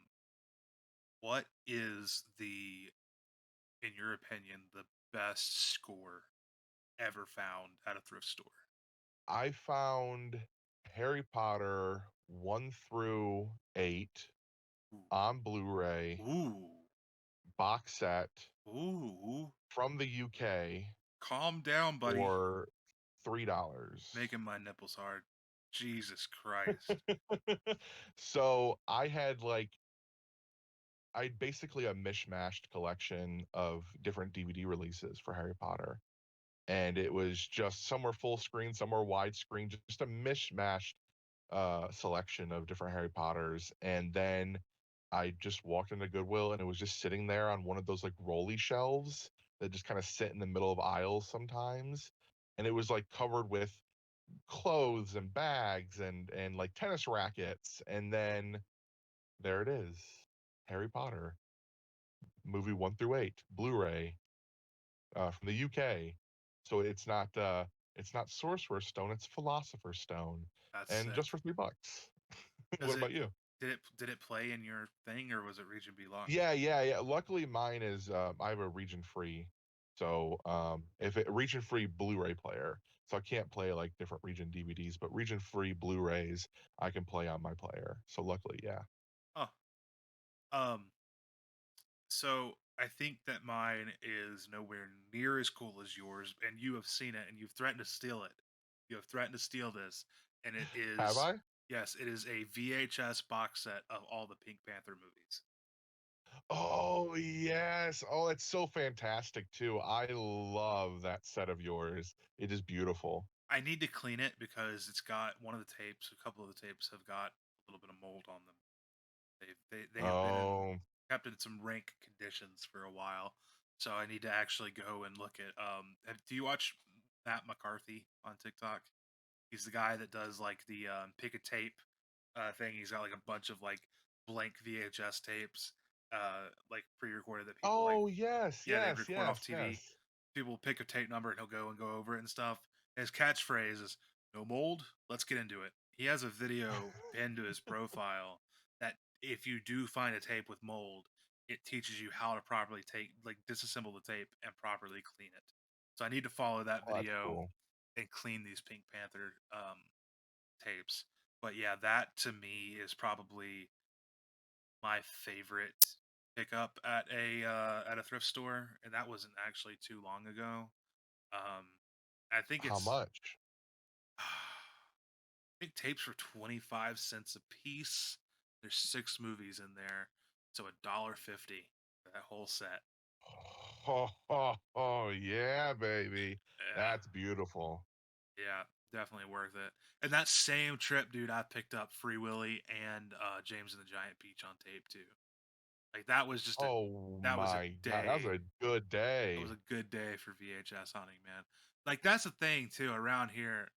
what is in your opinion, the best score ever found at a thrift store? I found Harry Potter 1 through 8 Ooh, on Blu-ray ooh, box set ooh! from the UK Calm down, buddy. for $3. Making my nipples hard. Jesus Christ. So I had basically a mishmashed collection of different DVD releases for Harry Potter. And it was just some were full screen, some were widescreen, just a mishmashed selection of different Harry Potters. And then I just walked into Goodwill and it was just sitting there on one of those like rolly shelves that just kind of sit in the middle of aisles sometimes. And it was like covered with clothes and bags and like tennis rackets. And then there it is. Harry Potter, movie 1 through 8, Blu-ray, from the UK. So it's not Sorcerer's Stone, it's Philosopher's Stone, That's and sick. just for $3. What Does it about you? did it play in your thing, or was it region B locked? Yeah. Luckily, mine is I have a region free, so if it region free Blu-ray player, so I can't play like different region DVDs, but region free Blu-rays I can play on my player. So luckily, yeah. Oh. Um, so I think that mine is nowhere near as cool as yours, and you have seen it and you've threatened to steal it. You have threatened to steal this, and it Have is I? yes, it is a VHS box set of all the Pink Panther movies. Oh yes. Oh, it's so fantastic too. I love that set of yours. It is beautiful. I need to clean it because it's got one of the tapes, a couple of the tapes have got a little bit of mold on them. They have been Oh, kept in some rank conditions for a while. So I need to actually go and look at do you watch Matt McCarthy on TikTok? He's the guy that does like the pick a tape thing. He's got like a bunch of like blank VHS tapes like pre-recorded that people like oh yes, yeah, they yes, record off yes, TV. yes. People will pick a tape number and he'll go and go over it and stuff. And his catchphrase is "No mold, let's get into it." He has a video pinned to his profile that if you do find a tape with mold, it teaches you how to properly take like disassemble the tape and properly clean it. So I need to follow that Oh, that's video cool. and clean these Pink Panther tapes. But yeah, that to me is probably my favorite pickup at a thrift store, and that wasn't actually too long ago. Um, I think How it's much? I think tapes were 25 cents a piece. There's 6 movies in there, so $1.50 for that whole set. Oh yeah, baby. Yeah, That's beautiful. yeah, definitely worth it. And that same trip, dude, I picked up Free Willy and James and the Giant Peach on tape too. Like Oh that was a my God, that was day. a good It was day. a good day for VHS hunting, man. Like that's the thing too around here,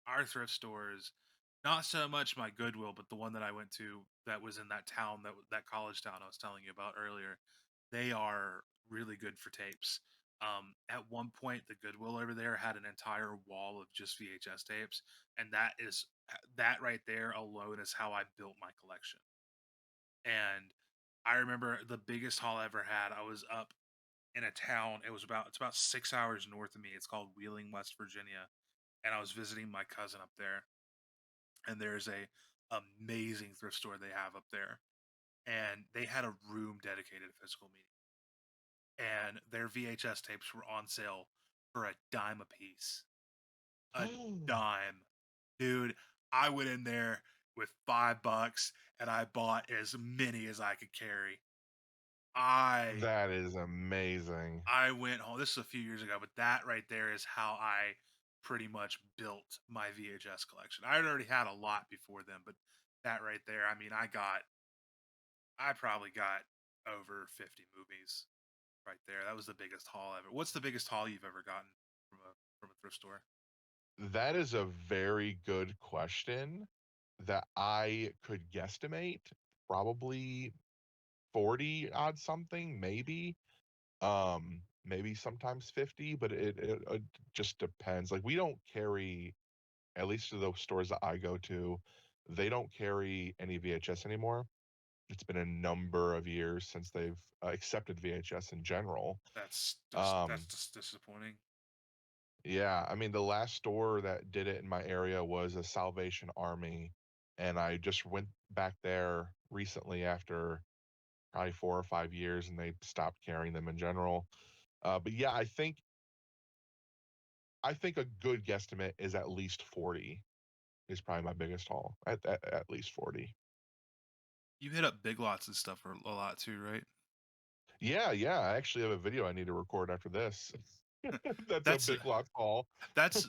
our thrift stores, not so much my Goodwill, but the one that I went to that was in that town that college town I was telling you about earlier. They are really good for tapes. At one point, the Goodwill over there had an entire wall of just VHS tapes, and that right there alone is how I built my collection. And I remember the biggest haul I ever had. I was up in a town. It's about 6 hours north of me. It's called Wheeling, West Virginia, and I was visiting my cousin up there. And there's a amazing thrift store they have up there, and they had a room dedicated to physical media. And their VHS tapes were on sale for a dime a piece. A dime, dude. I went in there with $5 and I bought as many as I could carry. I That is amazing. I went home. This is a few years ago, but that right there is how I pretty much built my VHS collection. I had already had a lot before then, but that right there, I mean, I probably got over 50 movies right there. That was the biggest haul ever. What's the biggest haul you've ever gotten from a thrift store? That is a very good question that I could guesstimate. Probably 40 odd something, maybe. Maybe sometimes 50, but it just depends. Like we don't carry, at least to those stores that I go to, they don't carry any VHS anymore. It's been a number of years since they've accepted VHS in general. That's Um, just disappointing. yeah, I mean, the last store that did it in my area was a Salvation Army, and I just went back there recently after probably 4 or 5 years, and they stopped carrying them in general. But yeah, I think a good guesstimate is at least 40 is probably my biggest haul. At least 40. You hit up Big Lots and stuff for a lot too, right? Yeah, yeah. I actually have a video I need to record after this. That's a That's big lots haul. that's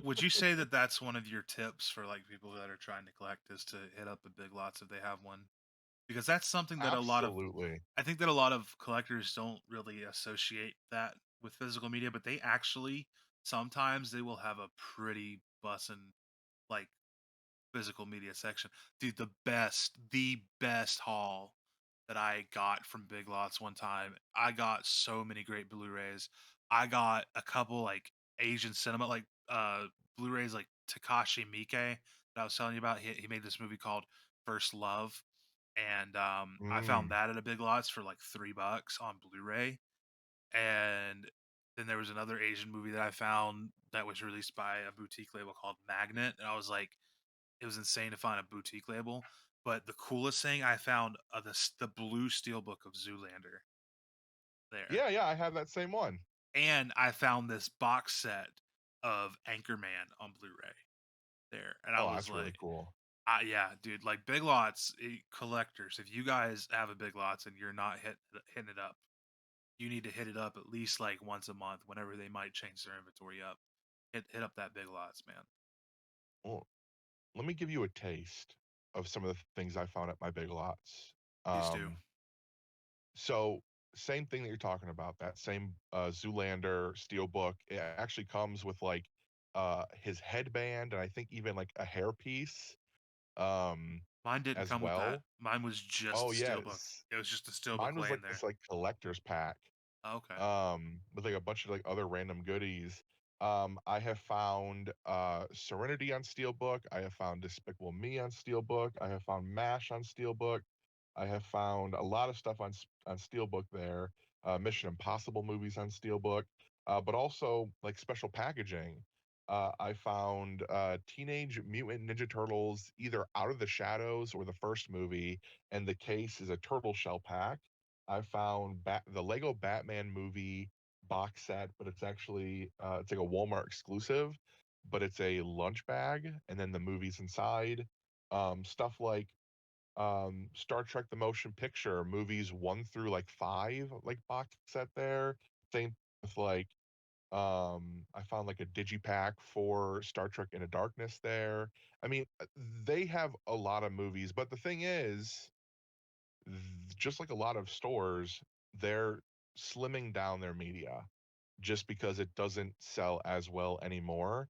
would you say that that's one of your tips for like people that are trying to collect is to hit up a Big Lots if they have one? Because that's something that Absolutely. I think that a lot of collectors don't really associate that with physical media, but they actually sometimes they will have a pretty bussin' like physical media section. Dude, the best haul that I got from Big Lots one time. I got so many great Blu-rays. I got a couple like Asian cinema like Blu-rays like Takashi Miike that I was telling you about. He made this movie called First Love. And I found Mm. that at a Big Lots for like $3 on Blu-ray. And then there was another Asian movie that I found that was released by a boutique label called Magnet. And I was like, it was insane to find a boutique label, but the coolest thing I found, the blue steelbook of Zoolander there, Yeah, yeah, I have that same one. and I found this box set of Anchorman on Blu-ray there, and I Oh, was that's really like, cool. yeah, dude, like Big Lots collectors. If you guys have a Big Lots and you're not hitting it up, you need to hit it up at least like once a month, whenever they might change their inventory up. Hit up that Big Lots, man. Well, let me give you a taste of some of the things I found at my big lots. Please do. Um, so same thing that you're talking about, that same Zoolander steelbook. It actually comes with like his headband and I think even like a hairpiece um Mine didn't as come with that. well. Mine was just Oh the steelbook. yes. It was just the steelbook Mine was laying like this there. like collector's pack Oh, okay. with like a bunch of like other random goodies. I have found Serenity on Steelbook. I have found Despicable Me on Steelbook. I have found MASH on Steelbook. I have found a lot of stuff on Steelbook there. Mission Impossible movies on Steelbook, but also like special packaging. I found Teenage Mutant Ninja Turtles either Out of the Shadows or the first movie, and the case is a turtle shell pack. I found the Lego Batman movie box set, but it's actually it's like a Walmart exclusive, but it's a lunch bag, and then the movies inside. Stuff like Star Trek: The Motion Picture movies 1 through like 5, like box set there. Same with like I found like a digipack for Star Trek Into Darkness there. I mean, they have a lot of movies, but the thing is just like a lot of stores, they're slimming down their media just because it doesn't sell as well anymore.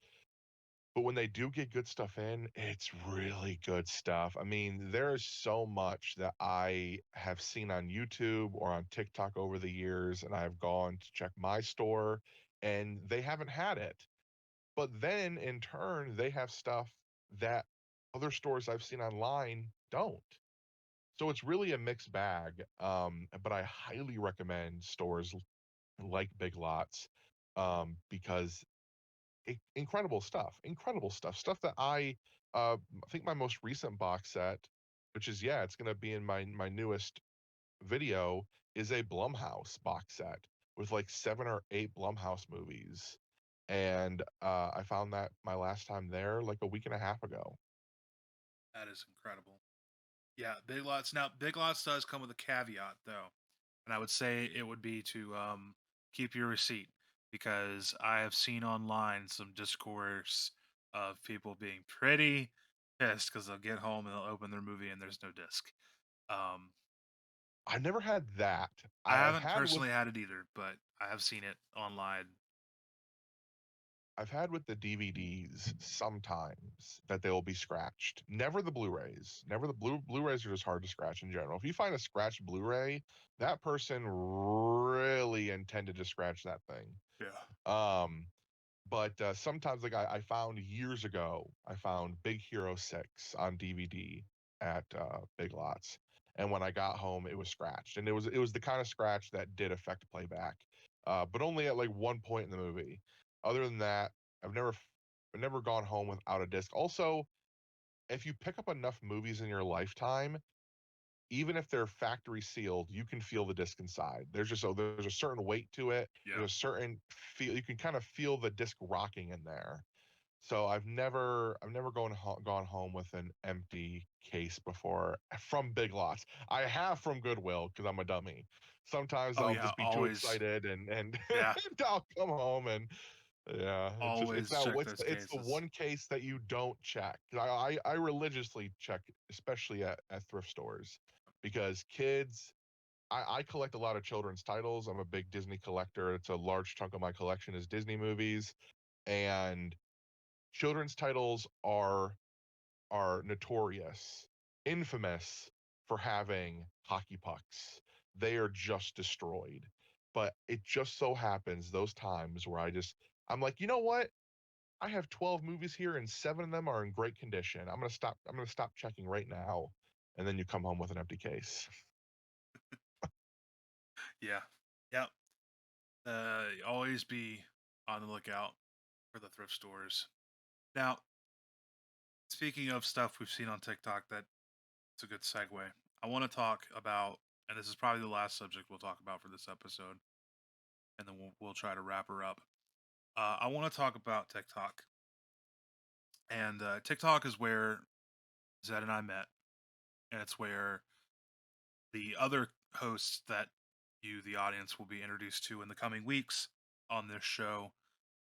But when they do get good stuff in, it's really good stuff. I mean, there is so much that I have seen on YouTube or on TikTok over the years, and I've gone to check my store and they haven't had it. But then in turn, they have stuff that other stores I've seen online don't. So it's really a mixed bag, but I highly recommend stores like Big Lots because incredible stuff, stuff that I think my most recent box set, which is yeah, it's going to be in my newest video, is a Blumhouse box set with like 7 or 8 Blumhouse movies, and I found that my last time there like a week and a half ago. That is incredible. Yeah, Big Lots. Now, Big Lots does come with a caveat, though, and I would say it would be to keep your receipt because I have seen online some discourse of people being pretty pissed because they'll get home and they'll open their movie and there's no disc. Um, I've never had that. I I've haven't had with personally had it either, but I have seen it online. I've had with the DVDs sometimes that they will be scratched. Never the Blu-rays. Never the Blu-rays are just hard to scratch in general. If you find a scratched Blu-ray, that person really intended to scratch that thing. Yeah. Um, but sometimes, like I found years ago, I found Big Hero 6 on DVD at Big Lots, and when I got home, it was scratched, and it was the kind of scratch that did affect playback, but only at like one point in the movie. Other than that, I've never I've never gone home without a disc. Also, if you pick up enough movies in your lifetime, even if they're factory sealed, you can feel the disc inside. There's a certain weight to it. Yeah. There's a certain feel. You can kind of feel the disc rocking in there. So I've never gone home with an empty case before from Big Lots. I have from Goodwill because I'm a dummy. Sometimes Oh I'll yeah. just be too Always. excited and Yeah. I'll come home and yeah, it's Always that check what's those it's the cases. one case that you don't check. I religiously check, especially at thrift stores, because kids. I collect a lot of children's titles. I'm a big Disney collector. It's a large chunk of my collection is Disney movies, and children's titles are notorious, infamous for having hockey pucks. They are just destroyed. But it just so happens those times where I'm like, you know what? I have 12 movies here and seven of them are in great condition. I'm gonna stop checking right now. And then you come home with an empty case. Yeah. Yep. Always be on the lookout for the thrift stores. Now, speaking of stuff we've seen on TikTok, that's a good segue. I want to talk about, and this is probably the last subject we'll talk about for this episode, and then we'll try to wrap her up. I want to talk about TikTok, and TikTok is where Zed and I met, and it's where the other hosts that you, the audience, will be introduced to in the coming weeks on this show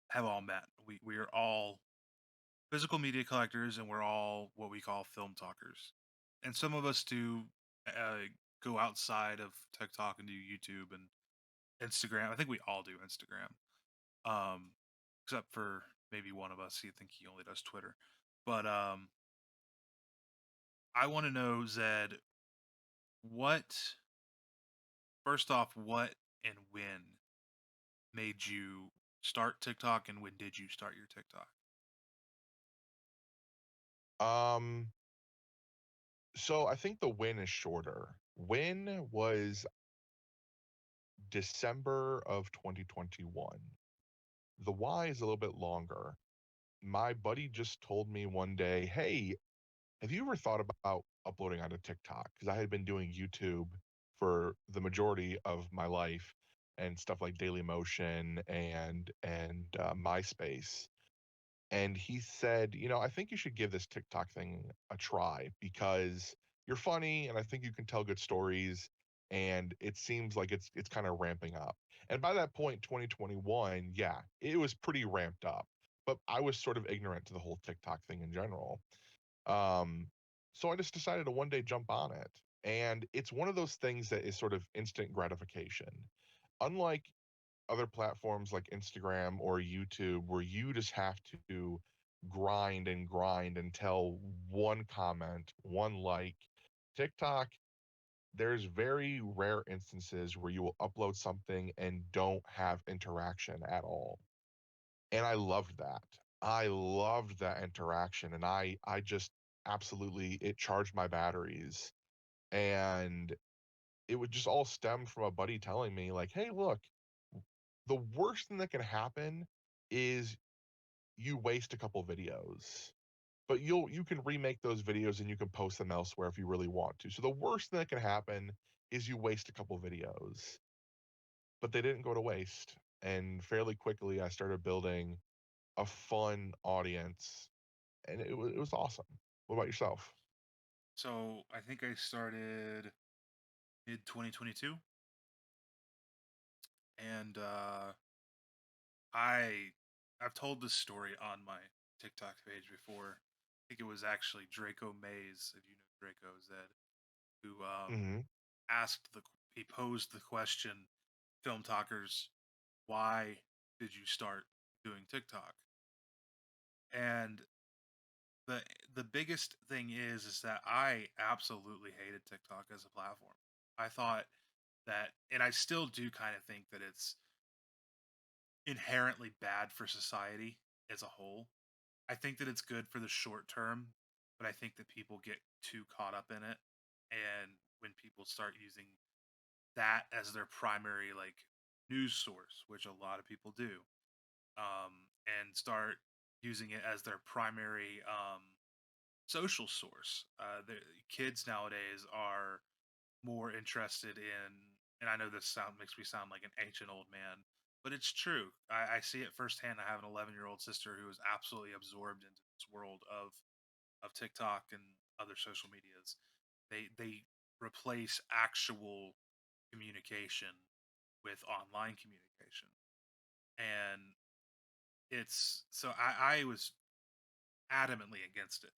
have all met. We are all physical media collectors, and we're all what we call film talkers. And some of us do uh, go outside of TikTok and do YouTube and Instagram. I think we all do Instagram, um, except for maybe one of us. I think he only does Twitter. But I want to know, Zed, what first off, what and when made you start TikTok, and when did you start your TikTok? Um, so I think the win is shorter. Win was December of 2021. The why is a little bit longer. My buddy just told me one day, "Hey, have you ever thought about uploading onto TikTok?" Because I had been doing YouTube for the majority of my life and stuff like Daily Motion and MySpace. And he said, I think you should give this TikTok thing a try because you're funny and I think you can tell good stories and it seems like it's kind of ramping up." And by that point, 2021, yeah, it was pretty ramped up. But I was sort of ignorant to the whole TikTok thing in general. Um, so I just decided to one day jump on it. And it's one of those things that is sort of instant gratification. Unlike other platforms like Instagram or YouTube, where you just have to grind until one comment, one like. TikTok, there's very rare instances where you will upload something and don't have interaction at all. And I loved that. I loved that interaction and I just absolutely it charged my batteries. And it would just all stem from a buddy telling me like, "Hey, look, the worst thing that can happen is you waste a couple videos, but you can remake those videos and you can post them elsewhere if you really want to. So the worst thing that can happen is you waste a couple videos." But they didn't go to waste. And fairly quickly I started building a fun audience and it was awesome. What about yourself? So I think I started mid 2022, and I I've told this story on my TikTok page before. I think it was actually Draco Mays, if you know Draco Zed, who Hmm. asked the he posed the question, film talkers, why did you start doing TikTok? And the the biggest thing is that I absolutely hated TikTok as a platform. I thought that, and I still do kind of think that it's inherently bad for society as a whole. I think that it's good for the short term, but I think that people get too caught up in it. And when people start using that as their primary like news source, which a lot of people do, and start using it as their primary social source. The kids nowadays are more interested in, and I know this sound makes me sound like an ancient old man, but it's true. I see it firsthand. I have an 11-year-old sister who is absolutely absorbed into this world of TikTok and other social medias. They replace actual communication with online communication, and it's so I was adamantly against it.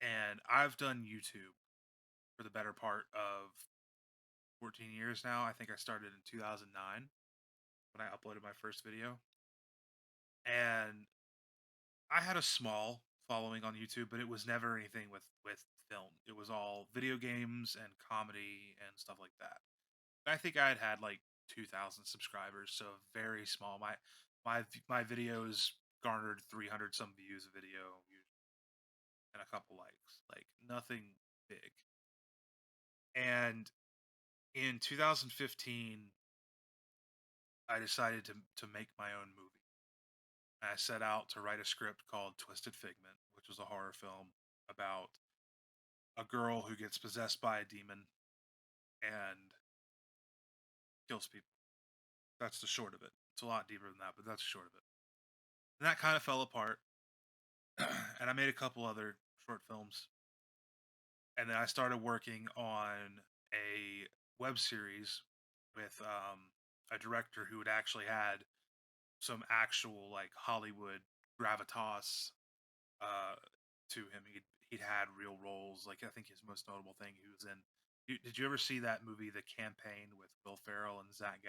And I've done YouTube for the better part of 14 years now. I think I started in 2009 when I uploaded my first video. And I had a small following on YouTube, but it was never anything with film. It was all video games and comedy and stuff like that. I think I had like 2,000 subscribers, so very small. My videos garnered 300 some views a video and a couple likes, like nothing big. And in 2015, I decided to make my own movie. I set out to write a script called Twisted Figment, which was a horror film about a girl who gets possessed by a demon and kills people. That's the short of it. It's a lot deeper than that, but that's the short of it. And that kind of fell apart. And I made a couple other short films. And then I started working on a web series with a director who had actually had some actual like Hollywood gravitas uh, to him. He'd had real roles. Like I think his most notable thing he was in. Did you ever see that movie, The Campaign, with Will Ferrell and Zach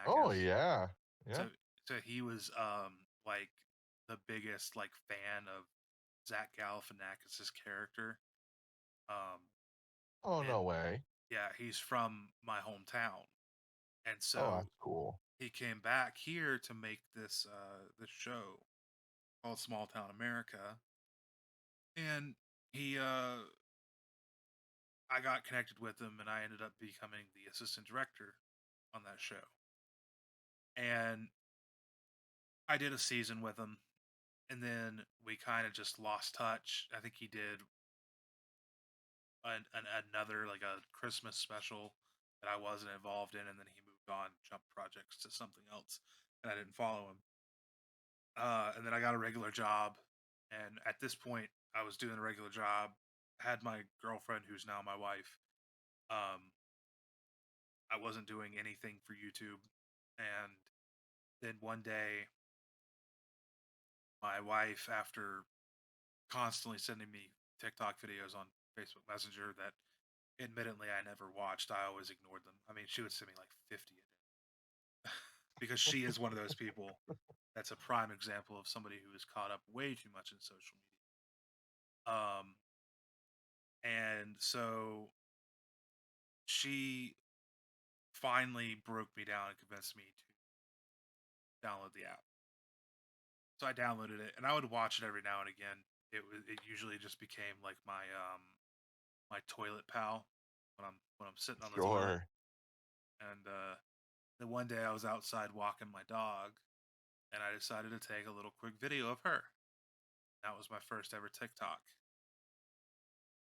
Oh Galifianakis? yeah, yeah. So so he was like the biggest like fan of Zach Galifianakis's character. Um, Oh no and way. yeah, he's from my hometown, and Oh, so that's cool. he came back here to make this show called Small Town America, and he I got connected with him, and I ended up becoming the assistant director on that show. And I did a season with him, and then we kind of just lost touch. I think he did another like a Christmas special that I wasn't involved in, and then he moved on, jumped projects to something else, and I didn't follow him. And then I got a regular job, and at this point, I was doing a regular job. Had my girlfriend, who's now my wife. Um, I wasn't doing anything for YouTube, and then one day, my wife, after constantly sending me TikTok videos on Facebook Messenger that admittedly I never watched, I always ignored them. I mean, she would send me like 50 a day because she is one of those people that's a prime example of somebody who is caught up way too much in social media. Um, and so she finally broke me down and convinced me to download the app. So I downloaded it and I would watch it every now and again. It usually just became like my toilet pal when I'm sitting on the toilet. Sure. And then one day I was outside walking my dog, and I decided to take a little quick video of her. That was my first ever TikTok.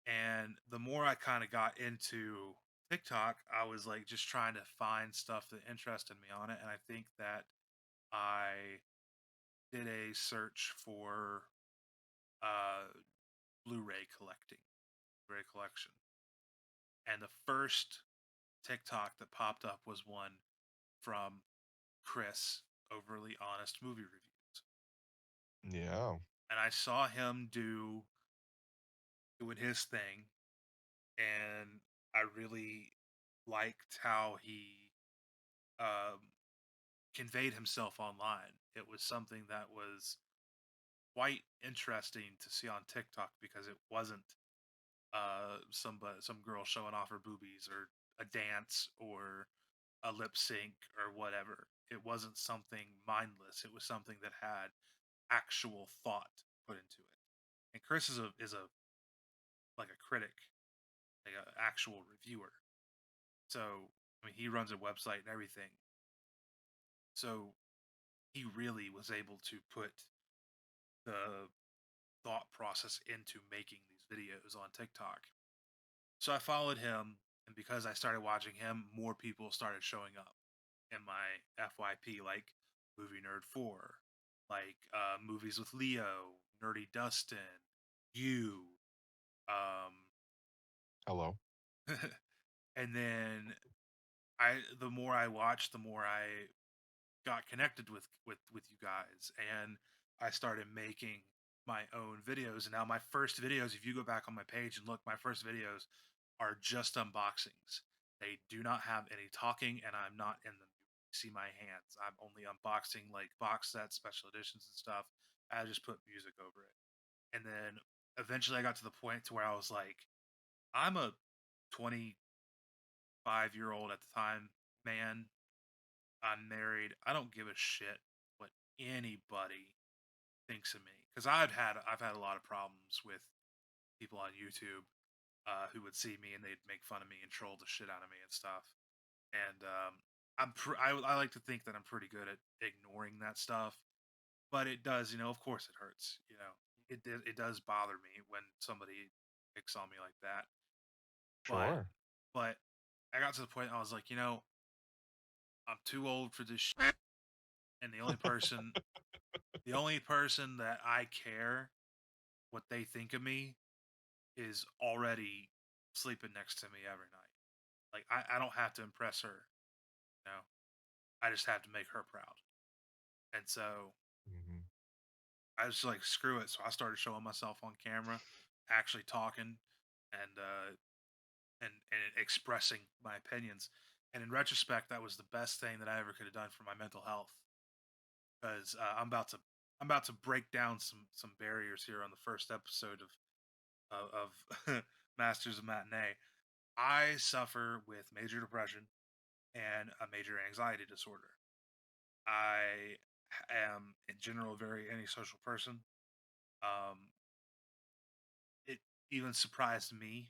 And the more I kind of got into TikTok, I was like just trying to find stuff that interested me on it. And I think that I did a search for uh, Blu-ray collecting, Blu-ray collection. And the first TikTok that popped up was one from Chris. overly honest movie reviews. Yeah. And I saw him doing his thing, and I really liked how he um, conveyed himself online. It was something that was quite interesting to see on TikTok because it wasn't some girl showing off her boobies or a dance or a lip sync or whatever. It wasn't something mindless. It was something that had actual thought put into it. And Chris is a like a critic, like an actual reviewer. So I mean, he runs a website and everything. So he really was able to put the thought process into making these videos on TikTok. So I followed him, and because I started watching him, more people started showing up in my FYP, like Movie Nerd 4, like movies with Leo, Nerdy Dustin, you, um, Hello. and then the more I watched, the more I got connected with you guys, and I started making my own videos. And now my first videos, if you go back on my page and look, my first videos are just unboxings. They do not have any talking, and I'm not in them. You see my hands. I'm only unboxing like box sets, special editions, and stuff. I just put music over it, and then eventually I got to the point to where I was like, I'm a 25-year-old at the time man. I'm married. I don't give a shit what anybody thinks of me because I've had a lot of problems with people on YouTube who would see me and they'd make fun of me and troll the shit out of me and stuff. And I like to think that I'm pretty good at ignoring that stuff, but it does, of course it hurts. It does bother me when somebody picks on me like that. But Sure. but I got to the point I was like, I'm too old for this shit, and the only person that I care what they think of me is already sleeping next to me every night. Like I don't have to impress her, you know. I just have to make her proud. And so Hmm. I was like, screw it. So I started showing myself on camera, actually talking and and expressing my opinions. And in retrospect, that was the best thing that I ever could have done for my mental health because I'm about to break down some barriers here on the first episode of Masters of Matinee. I suffer with major depression and a major anxiety disorder. I am, in general, a very antisocial person. Um, it even surprised me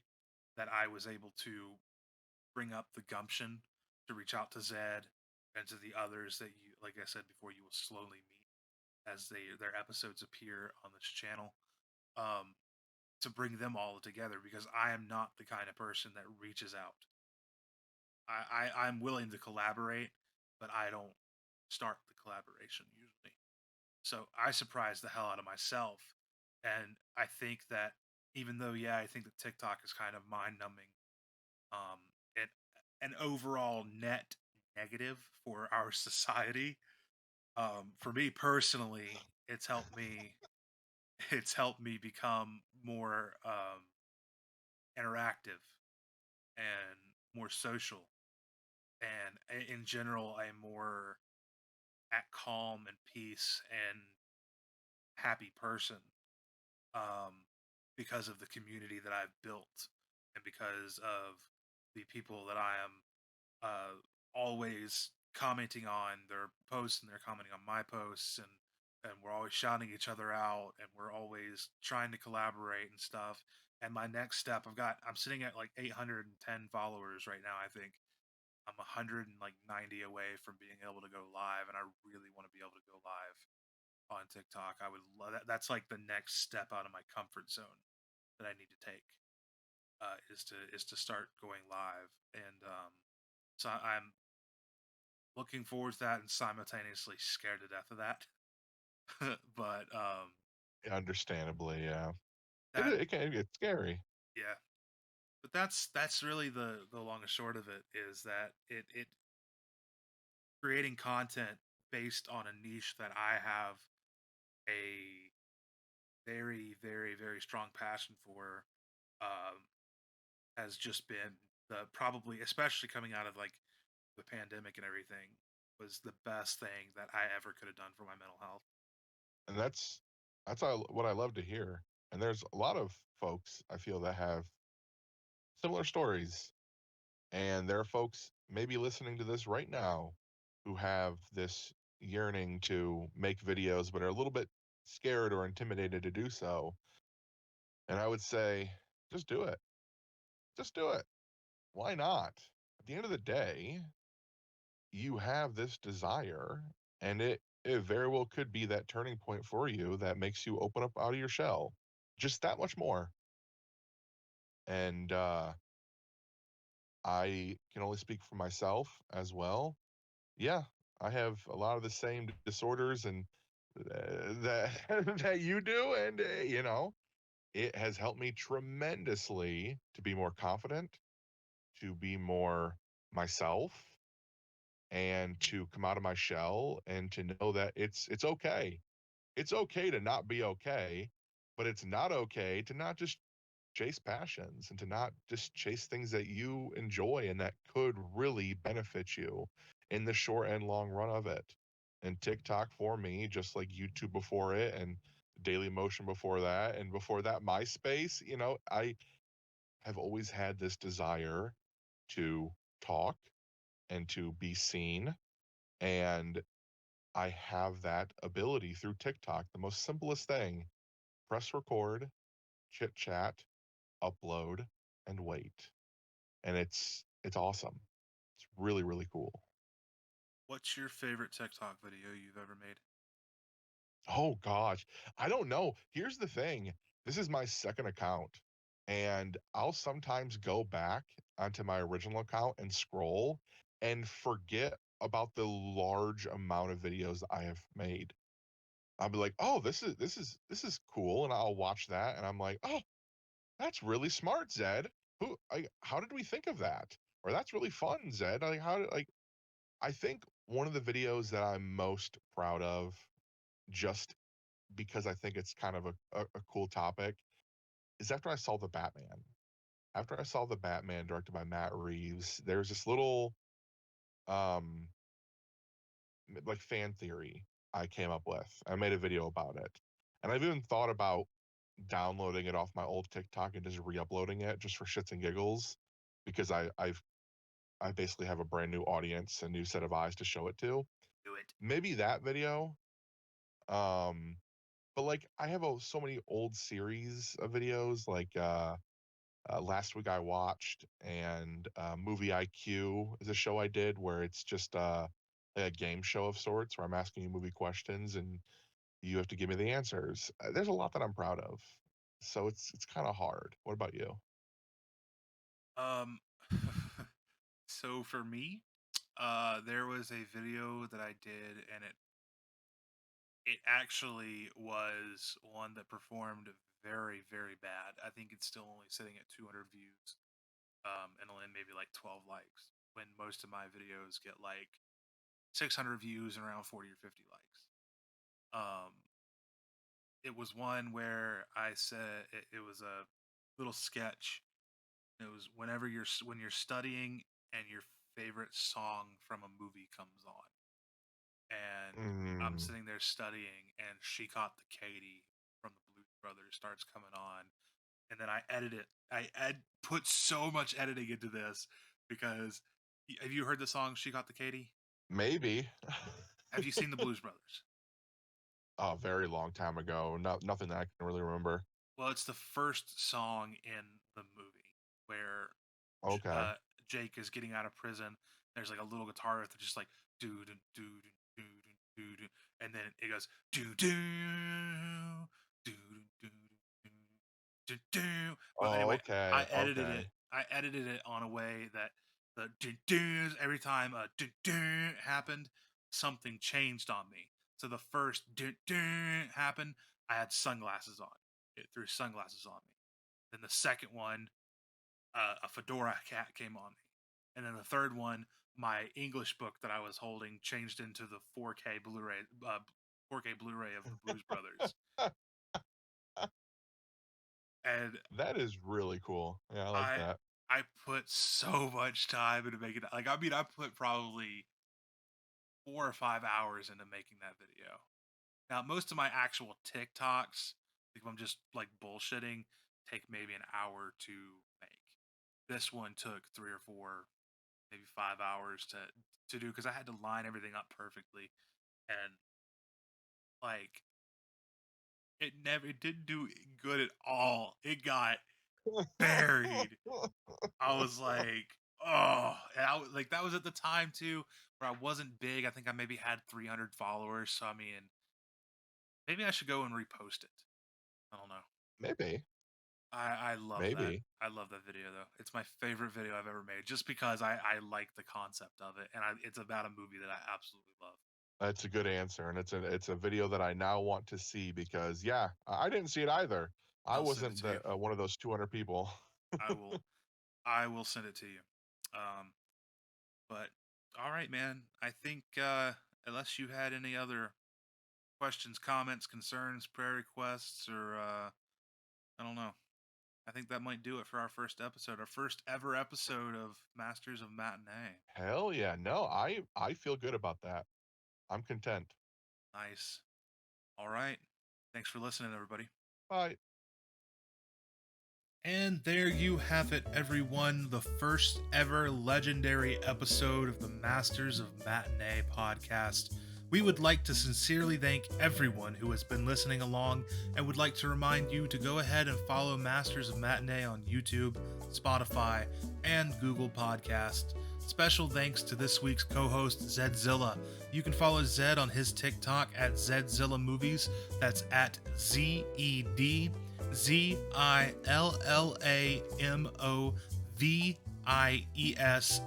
that I was able to bring up the gumption to reach out to Zed and to the others that you, like I said before, you will slowly meet as their episodes appear on this channel. Um, to bring them all together because I am not the kind of person that reaches out. I'm willing to collaborate, but I don't start the collaboration usually. So I surprised the hell out of myself. And I think that even though, yeah, I think that TikTok is kind of mind numbing, it an overall net negative for our society. For me personally, it's helped me become more interactive and more social, and in general, a more at calm and peace and happy person, um, because of the community that I've built and because of the people that I am uh, always commenting on their posts and they're commenting on my posts, and we're always shouting each other out and we're always trying to collaborate and stuff. And my next step, I'm sitting at like 810 followers right now. I think I'm 190 away from being able to go live, and I really want to be able to go live on TikTok. I would love that. That's like the next step out of my comfort zone that I need to take, is to start going live, and so I'm looking forward to that and simultaneously scared to death of that. But Understandably, yeah. It that it can get scary. yeah, but that's really the long and short of it is that it creating content based on a niche that I have a very, very, very strong passion for, um, has just been the probably, especially coming out of like the pandemic and everything, was the best thing that I ever could have done for my mental health. And what I love to hear. And there's a lot of folks I feel that have similar stories. And there are folks maybe listening to this right now who have this yearning to make videos, but are a little bit scared or intimidated to do so. And I would say, just do it. Just do it. Why not? At the end of the day, you have this desire, and it very well could be that turning point for you that makes you open up out of your shell just that much more. And I can only speak for myself as well. Yeah, I have a lot of the same disorders and that that you do, and it has helped me tremendously to be more confident, to be more myself, and to come out of my shell, and to know that it's okay. It's okay to not be okay, but it's not okay to not just chase passions and to not just chase things that you enjoy and that could really benefit you in the short and long run of it. And TikTok for me, just like YouTube before it and Daily Motion before that, and before that, MySpace, I have always had this desire to talk and to be seen. And I have that ability through TikTok. The most simplest thing: press record, chit chat, upload, and wait. And it's awesome. It's really, really cool. What's your favorite TikTok video you've ever made? Oh gosh. I don't know. Here's the thing. This is my second account. And I'll sometimes go back onto my original account and scroll and forget about the large amount of videos I have made. I'll be like, "Oh, this is cool." And I'll watch that and I'm like, "Oh, that's really smart, Zed. How did we think of that?" Or "That's really fun, Zed." Like how did like I think one of the videos that I'm most proud of, just because I think it's kind of a cool topic, is after I saw the Batman. After I saw the Batman directed by Matt Reeves, there's this little um like fan theory I came up with. I made a video about it. And I've even thought about downloading it off my old TikTok and just re-uploading it just for shits and giggles, because I basically have a brand new audience, a new set of eyes to show it to. Do it. Maybe that video. Um, but like I have so many old series of videos, like last week I watched, and Movie IQ is a show I did where it's just a game show of sorts where I'm asking you movie questions and you have to give me the answers. There's a lot that I'm proud of, so it's kind of hard. What about you? Um, so for me, there was a video that I did, and it actually was one that performed very, very bad. I think it's still only sitting at 200 views, and only maybe like 12 likes. When most of my videos get like 600 views and around 40 or 50 likes. Um, it was one where I said it was a little sketch. It was when you're studying and your favorite song from a movie comes on, and I'm Mm, sitting there studying, and "She Caught the Katy" from the Blues Brothers starts coming on, and then I edit it. Put so much editing into this because have you heard the song "She Caught the Katy"? maybe. Have you seen the Blues Brothers? A very long time ago. Nothing that I can really remember. Well, it's the first song in the movie where J- Okay. uh, Jake is getting out of prison. There's like a little guitar riff that's just like do do do do do do, and then it goes do do do do do do. Well, Oh, anyway, okay. Okay. I edited it on a way that the do do's every time a do do happened, something changed on me. So the first do do happened, I had sunglasses on. It threw sunglasses on me. Then the second one, a fedora cat came on me, and then the third one, my English book that I was holding changed into the 4K Blu-ray, 4K Blu-ray of the Blues Brothers, and That is really cool. Yeah, I like I that. I put so much time into making that. Like, I mean, I put probably 4 or 5 hours into making that video. Now, most of my actual TikToks, if I'm just like bullshitting, take maybe an hour to make. This one took 3 or 4, maybe 5 hours to do because I had to line everything up perfectly, and like it didn't do good at all. It got buried. I was like, oh, and like that was at the time too where I wasn't big. I think I maybe had 300 followers. So I mean, maybe I should go and repost it. I don't know. Maybe, I love that. maybe. I love that video though. It's my favorite video I've ever made, just because I like the concept of it, and it's about a movie that I absolutely love. That's a good answer, and it's a video that I now want to see because yeah, I didn't see it either. I I'll send it wasn't to you. the one of those 200 people. I will. I will send it to you. Um, but all right, man. I think unless you had any other questions, comments, concerns, prayer requests, or I don't know. I think that might do it for our first episode, our first ever episode of Masters of Matinee. Hell yeah, no, I feel good about that. I'm content. Nice. All right. Thanks for listening, everybody. Bye. And there you have it, everyone. The first ever legendary episode of the Masters of Matinee podcast. We would like to sincerely thank everyone who has been listening along and would like to remind you to go ahead and follow Masters of Matinee on YouTube, Spotify, and Google Podcast. Special thanks to this week's co-host, Zedzilla. You can follow Zed on his TikTok at zedzillamovies. That's at ZEDZILLAMOVIES,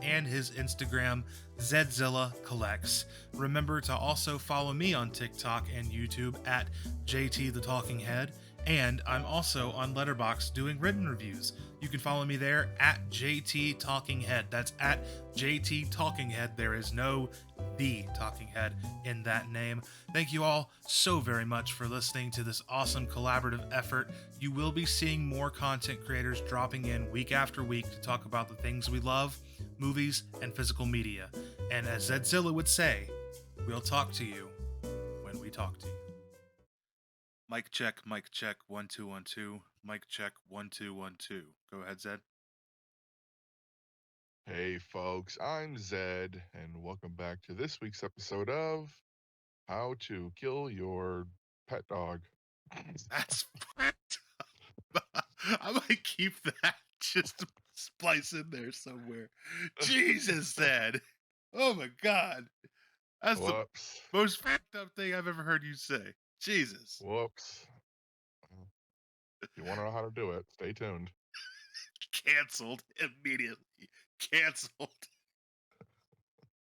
and his Instagram, Zedzilla Collects. Remember to also follow me on TikTok and YouTube at JT the Talking Head, and I'm also on Letterboxd doing written reviews. You can follow me there at JT Talking Head. That's at JT Talking Head. There is no the Talking Head in that name. Thank you all so very much for listening to this awesome collaborative effort. You will be seeing more content creators dropping in week after week to talk about the things we love, movies, and physical media. And as Zedzilla would say, we'll talk to you when we talk to you. Mic check, 1 2 1 2. Mic check, 1 2 1 2. Go ahead, Zed. Hey folks, I'm Zed, and welcome back to this week's episode of How to Kill Your Pet Dog. That's I might keep that just to splice in there somewhere. Jesus, Zed. Oh my God. That's the Whoops. most fucked up thing I've ever heard you say. Jesus. Whoops. If you want to know how to do it, stay tuned. Canceled immediately. Canceled.